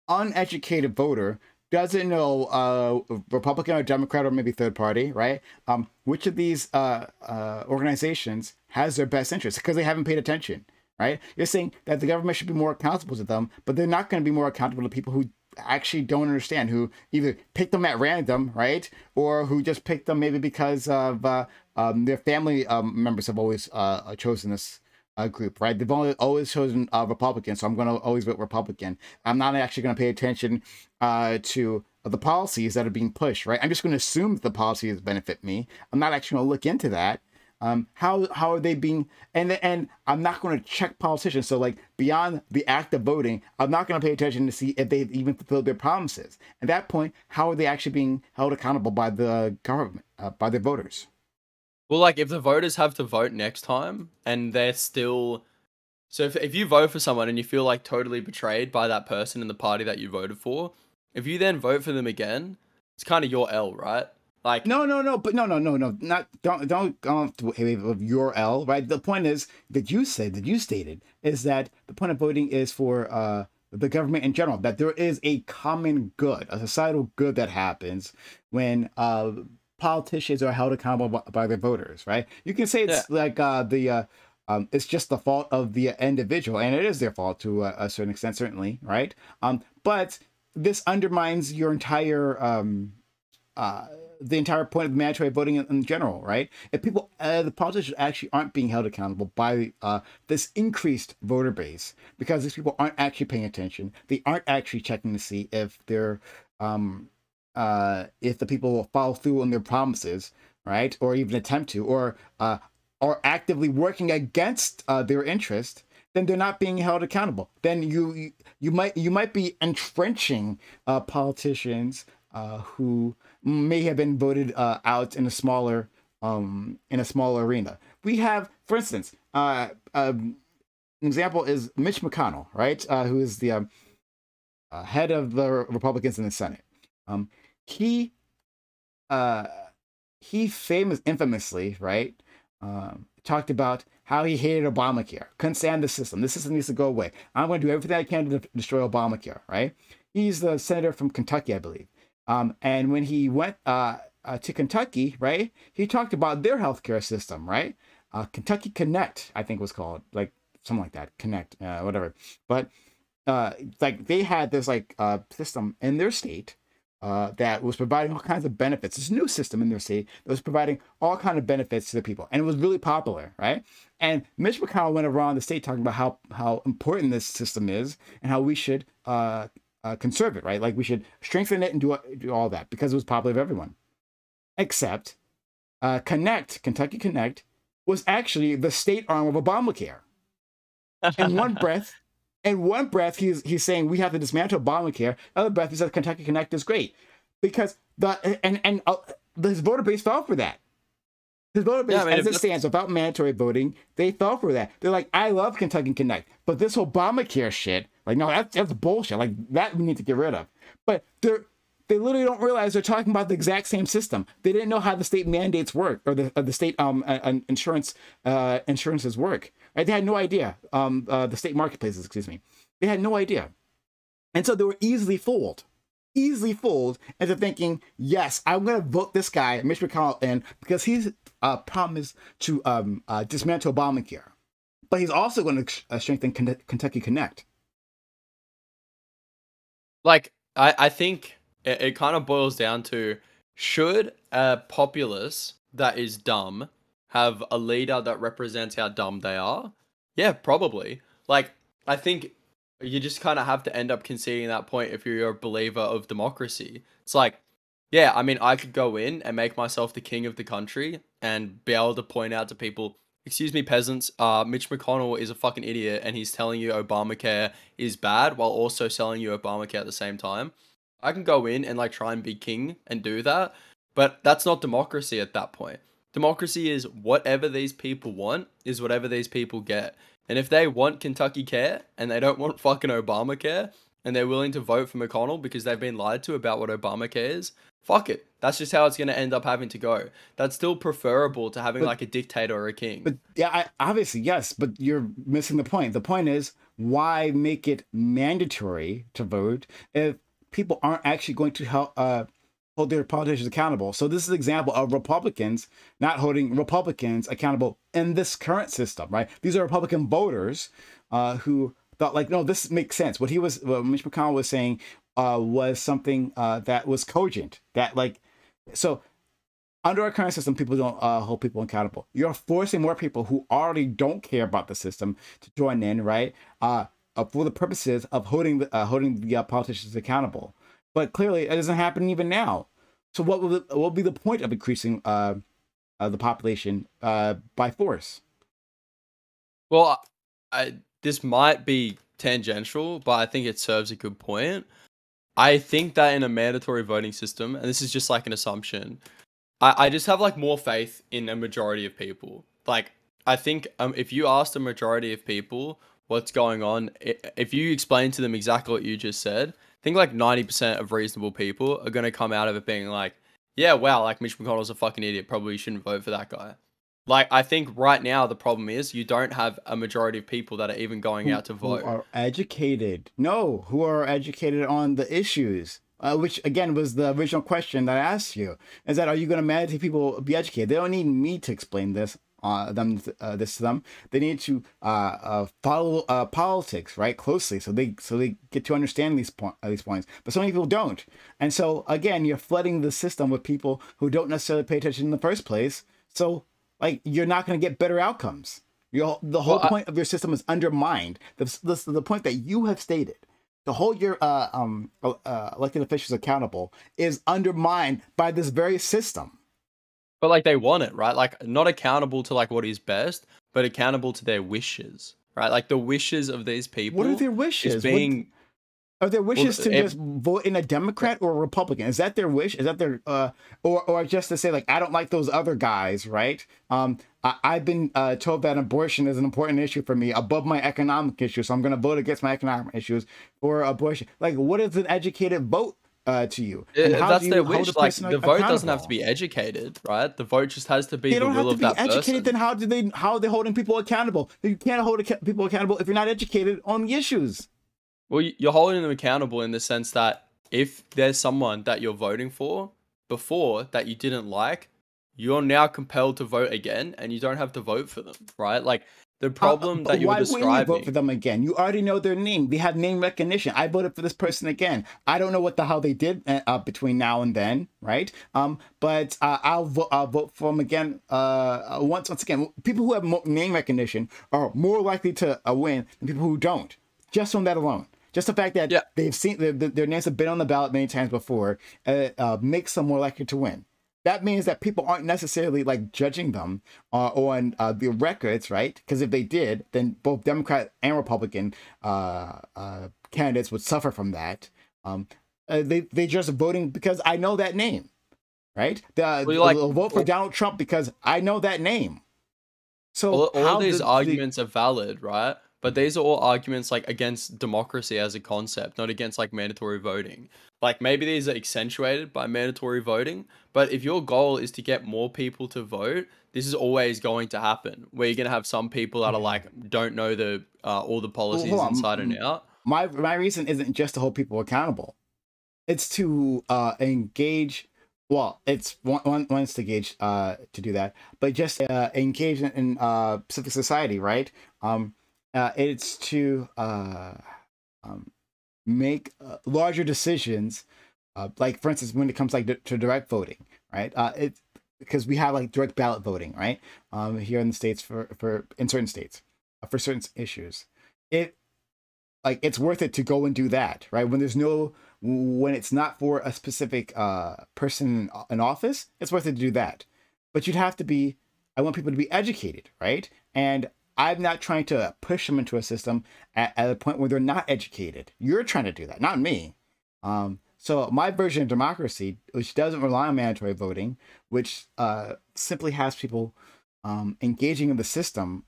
uneducated voter doesn't know Republican or Democrat or maybe third party, right? Which of these organizations has their best interest because they haven't paid attention, right? You're saying that the government should be more accountable to them, but they're not going to be more accountable to people who actually don't understand, who either pick them at random, right, or who just pick them maybe because of their family members have always chosen this group, right? They've always chosen Republican, so I'm going to always vote Republican. I'm not actually going to pay attention to the policies that are being pushed, right? I'm just going to assume that the policies benefit me. I'm not actually going to look into that. How are they being, and I'm not going to check politicians. So like beyond the act of voting, I'm not going to pay attention to see if they've even fulfilled their promises. At that point, how are they actually being held accountable by the government, by their voters? Well, like if the voters have to vote next time and they're still, so if you vote for someone and you feel like totally betrayed by that person in the party that you voted for, if you then vote for them again, it's kind of your L, right? Like, No, but no, not don't go off the wave of your L, right? The point is that you stated is that the point of voting is for the government in general, that there is a common good, a societal good that happens when politicians are held accountable by their voters, right? You can say yeah. it's like it's just the fault of the individual, and it is their fault to a certain extent, certainly, right? But this undermines your entire uh, the entire point of mandatory voting in general, right? If people, the politicians actually aren't being held accountable by this increased voter base because these people aren't actually paying attention. They aren't actually checking to see if the people will follow through on their promises, right? Or even attempt to, or actively working against their interest. Then they're not being held accountable. Then you might be entrenching politicians who may have been voted out in a smaller arena. We have, for instance, an example is Mitch McConnell, right? Who is the head of the Republicans in the Senate. Um, he uh, infamously, right, talked about how he hated Obamacare, couldn't stand the system. The system needs to go away. I'm going to do everything I can to destroy Obamacare, right? He's the senator from Kentucky, I believe. And when he went to Kentucky, right, he talked about their healthcare system, right? Kentucky Connect, I think was called, like something like that, Connect, whatever. But like they had this like system in their state that was providing all kinds of benefits. This new system in their state that was providing all kinds of benefits to the people, and it was really popular, right? And Mitch McConnell went around the state talking about how important this system is and how we should conserve it, right? Like we should strengthen it and do all that because it was popular with everyone. Except Kentucky Connect, was actually the state arm of Obamacare. In one breath, he's saying we have to dismantle Obamacare. Other breath, he says Kentucky Connect is great because his voter base fell for that. His voter base, Yeah, I mean, as it stands, without mandatory voting, they fell for that. They're like, I love Kentucky Connect, but this Obamacare shit, like, no, that's bullshit. Like that we need to get rid of. But they literally don't realize they're talking about the exact same system. They didn't know how the state mandates work or the state insurances work. Right? They had no idea. The state marketplaces, excuse me. They had no idea, and so they were easily fooled into thinking, yes, I'm going to vote this guy, Mitch McConnell, in because he's promised to dismantle Obamacare, but he's also going to strengthen Kentucky Connect. like I think it kind of boils down to, should a populace that is dumb have a leader that represents how dumb they are? Yeah, probably. Like, I think you just kind of have to end up conceding that point if you're a believer of democracy. It's like, yeah, I mean, I could go in and make myself the king of the country and be able to point out to people, excuse me, peasants, Mitch McConnell is a fucking idiot and he's telling you Obamacare is bad while also selling you Obamacare at the same time. I can go in and like try and be king and do that, but that's not democracy at that point. Democracy is whatever these people want is whatever these people get. And if they want Kentucky Care and they don't want fucking Obamacare, and they're willing to vote for McConnell because they've been lied to about what Obamacare is, fuck it. That's just how it's going to end up having to go. That's still preferable to having But like a dictator or a king. but yeah, obviously yes, but you're missing the point. The point is, why make it mandatory to vote if people aren't actually going to help hold their politicians accountable? So this is an example of Republicans not holding Republicans accountable in this current system, right? These are Republican voters who thought like, no, this makes sense. What Mitch McConnell was saying was something that was cogent. That like, so under our current system, people don't hold people accountable. You're forcing more people who already don't care about the system to join in, right? For the purposes of holding the politicians accountable. But clearly, it doesn't happen even now. So what will be the point of increasing the population by force? Well, this might be tangential, but I think it serves a good point. I think that in a mandatory voting system, and this is just like an assumption, I just have like more faith in a majority of people. Like, I think if you asked a majority of people what's going on, if you explain to them exactly what you just said, I think like 90% of reasonable people are going to come out of it being like, yeah, wow, like Mitch McConnell's a fucking idiot. Probably shouldn't vote for that guy. Like, I think right now the problem is you don't have a majority of people that are even going out to Who vote. are educated? No, who are educated on the issues? Which again was the original question that I asked you: is that are you going to mandate people be educated? They don't need me to explain this this to them. They need to follow politics right closely, so they get to understand these points. But so many people don't, and so again, you're flooding the system with people who don't necessarily pay attention in the first place. So like you're not going to get better outcomes. The whole point of your system is undermined. The point that you have stated to hold your elected officials accountable is undermined by this very system. But like they want it, right? Like not accountable to like what is best, but accountable to their wishes, right? Like the wishes of these people. What are their Is wishes? being Are their wishes well, to just vote in a Democrat or a Republican? Is that their wish? Is that their or just to say like I don't like those other guys, right? I've been told that abortion is an important issue for me above my economic issue, so I'm going to vote against my economic issues for abortion. Like, what is an educated vote to you? And how that's their wish. Like the vote doesn't have to be educated, right? The vote just has to be the will of that person. They don't have to be educated. Then how are they holding people accountable? You can't hold people accountable if you're not educated on the issues. Well, you're holding them accountable in the sense that if there's someone that you're voting for before that you didn't like, you're now compelled to vote again, and you don't have to vote for them, right? Like the problem that you were describing. Why wouldn't you vote for them again? You already know their name. They have name recognition. I voted for this person again. I don't know what the hell they did between now and then, right? But I'll vote for them again. Once again, people who have name recognition are more likely to win than people who don't. Just on that alone. Just the fact that they've seen their names have been on the ballot many times before makes them more likely to win. That means that people aren't necessarily like judging them on the records, right? Because if they did, then both Democrat and Republican candidates would suffer from that. They just voting because I know that name, right? They'll vote for Donald Trump because I know that name. So all these arguments are valid, right? But these are all arguments like against democracy as a concept, not against like mandatory voting. Like maybe these are accentuated by mandatory voting, but if your goal is to get more people to vote, this is always going to happen. Where you're gonna have some people that are like don't know the all the policies inside and out. My reason isn't just to hold people accountable. It's to engage. Well, it's one is to engage to do that, but just engage in civic society, right? It's to make larger decisions, like for instance, when it comes like to direct voting, right? It's because we have like direct ballot voting, right? Here in the states for in certain states for certain issues, it's worth it to go and do that, right? When it's not for a specific person in office, it's worth it to do that. But I want people to be educated, right? And I'm not trying to push them into a system at a point where they're not educated. You're trying to do that, not me. So my version of democracy, which doesn't rely on mandatory voting, which simply has people engaging in the system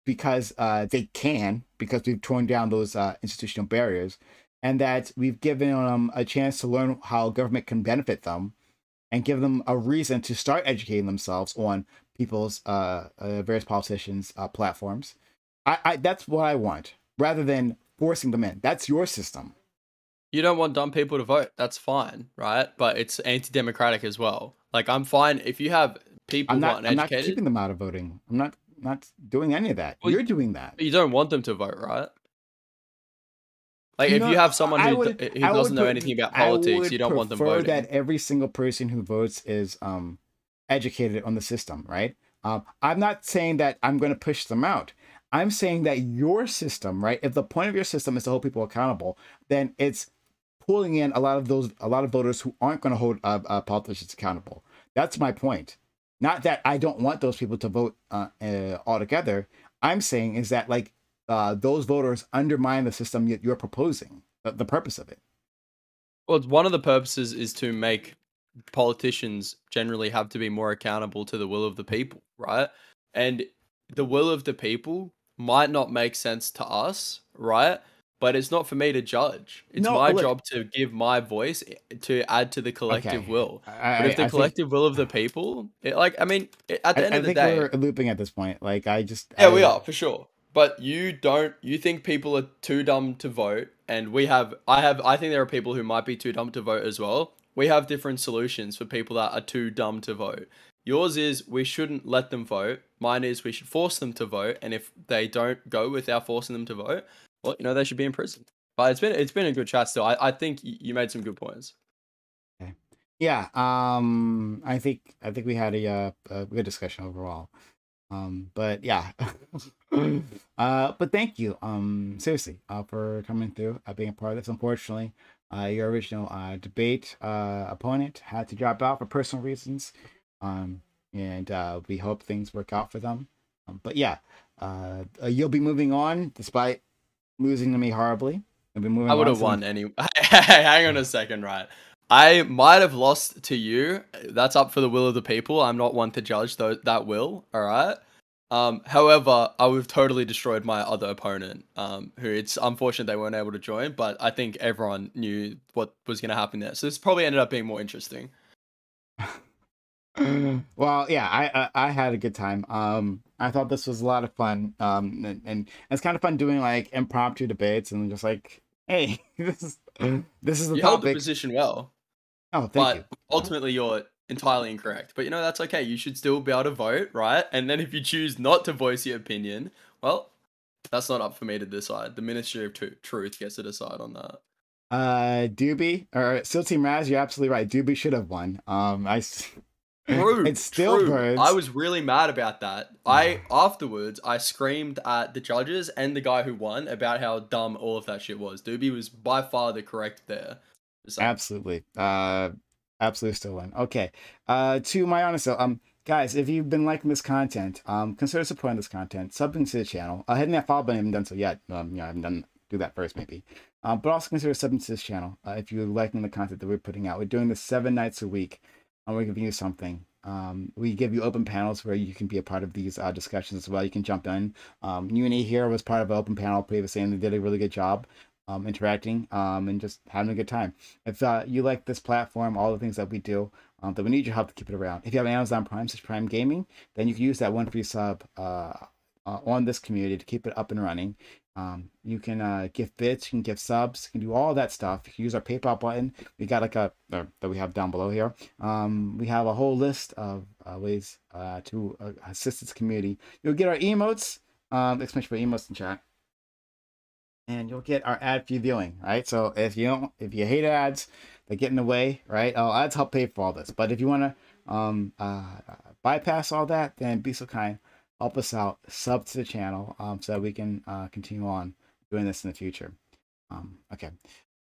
because they can, because we've torn down those institutional barriers, and that we've given them a chance to learn how government can benefit them, and give them a reason to start educating themselves on people's various politicians' platforms. That's what I want, rather than forcing them in. That's your system. You don't want dumb people to vote. That's fine, right? But it's anti-democratic as well. Like I'm fine if you have people who aren't I'm not educated. keeping them out of voting. I'm not doing any of that. Well, You're doing that. you don't want them to vote, right? Like if No, you have someone who I doesn't would know put anything about I politics, you would don't want them prefer that voting. every single person who votes is educated on the system, right? I'm not saying that I'm going to push them out. I'm saying that your system, right? If the point of your system is to hold people accountable, then it's pulling in a lot of voters who aren't going to hold politicians accountable. That's my point. Not that I don't want those people to vote altogether. I'm saying is that like those voters undermine the system you're proposing. The purpose of it. Well, one of the purposes is to make politicians generally have to be more accountable to the will of the people, right? And the will of the people might not make sense to us, right? But it's not for me to judge. It's No, my look. job to give my voice to add to the collective Okay, will. But if the I think collective will of the people, like, I mean, at the end I of the think day, we're looping at this point. Like I just yeah, we are for sure. But you think people are too dumb to vote, and I think there are people who might be too dumb to vote as well. We have different solutions for people that are too dumb to vote. Yours is we shouldn't let them vote. Mine is we should force them to vote, and if they don't go without forcing them to vote, well, they should be in prison. But it's been a good chat still. I think you made some good points. okay. Yeah. I think we had a good discussion overall. But yeah. But thank you. Seriously, for coming through, being a part of this. Unfortunately, your original debate opponent had to drop out for personal reasons. Um, and we hope things work out for them. But yeah, you'll be moving on despite losing to me horribly. You'll be I moving would on have to won anyway. Hang on a second, right? I might have lost to you. That's up for the will of the people. I'm not one to judge that will. All right. However, I would have totally destroyed my other opponent. Who it's unfortunate they weren't able to join, but I think everyone knew what was going to happen there. So this probably ended up being more interesting. Well, yeah, I had a good time. I thought this was a lot of fun. And it's kind of fun doing like impromptu debates and just like, hey, this is the You held the topic. position well, Oh, thank you. but ultimately you're entirely incorrect. But that's okay. You should still be able to vote, right? And then if you choose not to voice your opinion, well, that's not up for me to decide. The Ministry of Truth gets to decide on that. Doobie or Still Team Raz, you're absolutely right. Doobie should have won. True, It still true. I burns. was really mad about that. I screamed at the judges and the guy who won about how dumb all of that shit was. Doobie was by far the correct there. Just saying. Absolutely. Absolutely still win. Okay. To my honest though, guys, if you've been liking this content, consider supporting this content, subbing to the channel. Hitting that follow button, I haven't done so yet. I haven't done do that first maybe. But also consider subbing to this channel if you're liking the content that we're putting out. We're doing this 7 nights a week, and we're giving you something. We give you open panels where you can be a part of these discussions as well. You can jump in. Uni here was part of an open panel previously, and they did a really good job interacting and just having a good time. If you like this platform, all the things that we do, then we need your help to keep it around. If you have Amazon Prime, such Prime Gaming, then you can use that one free sub on this community to keep it up and running. You can gift bits, you can gift subs, you can do all that stuff. You can use our PayPal button. We got like that we have down below here. We have a whole list of ways to assist this community. You'll get our emotes, exclamation for emotes in chat, and you'll get our ad-free viewing, right? So if you hate ads, they get in the way, right? Ads help pay for all this. But if you want to bypass all that, then be so kind, help us out, sub to the channel, so that we can continue on doing this in the future. Okay.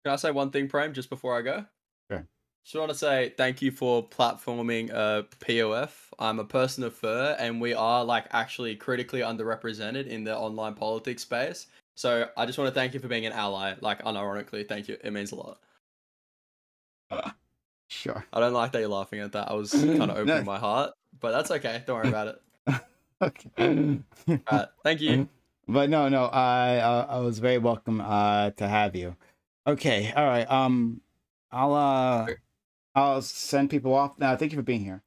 Can I say one thing, Prime, just before I go? Sure. Just want to say thank you for platforming POF. I'm a person of fur, and we are like actually critically underrepresented in the online politics space. So I just want to thank you for being an ally. Like unironically, thank you. It means a lot. Sure. I don't like that you're laughing at that. I was kind of No. opening my heart, but that's okay. Don't worry about it. Okay. Thank you. But no, no, I was very welcome to have you. Okay, all right. I'll uh I'll send people off now. Thank you for being here.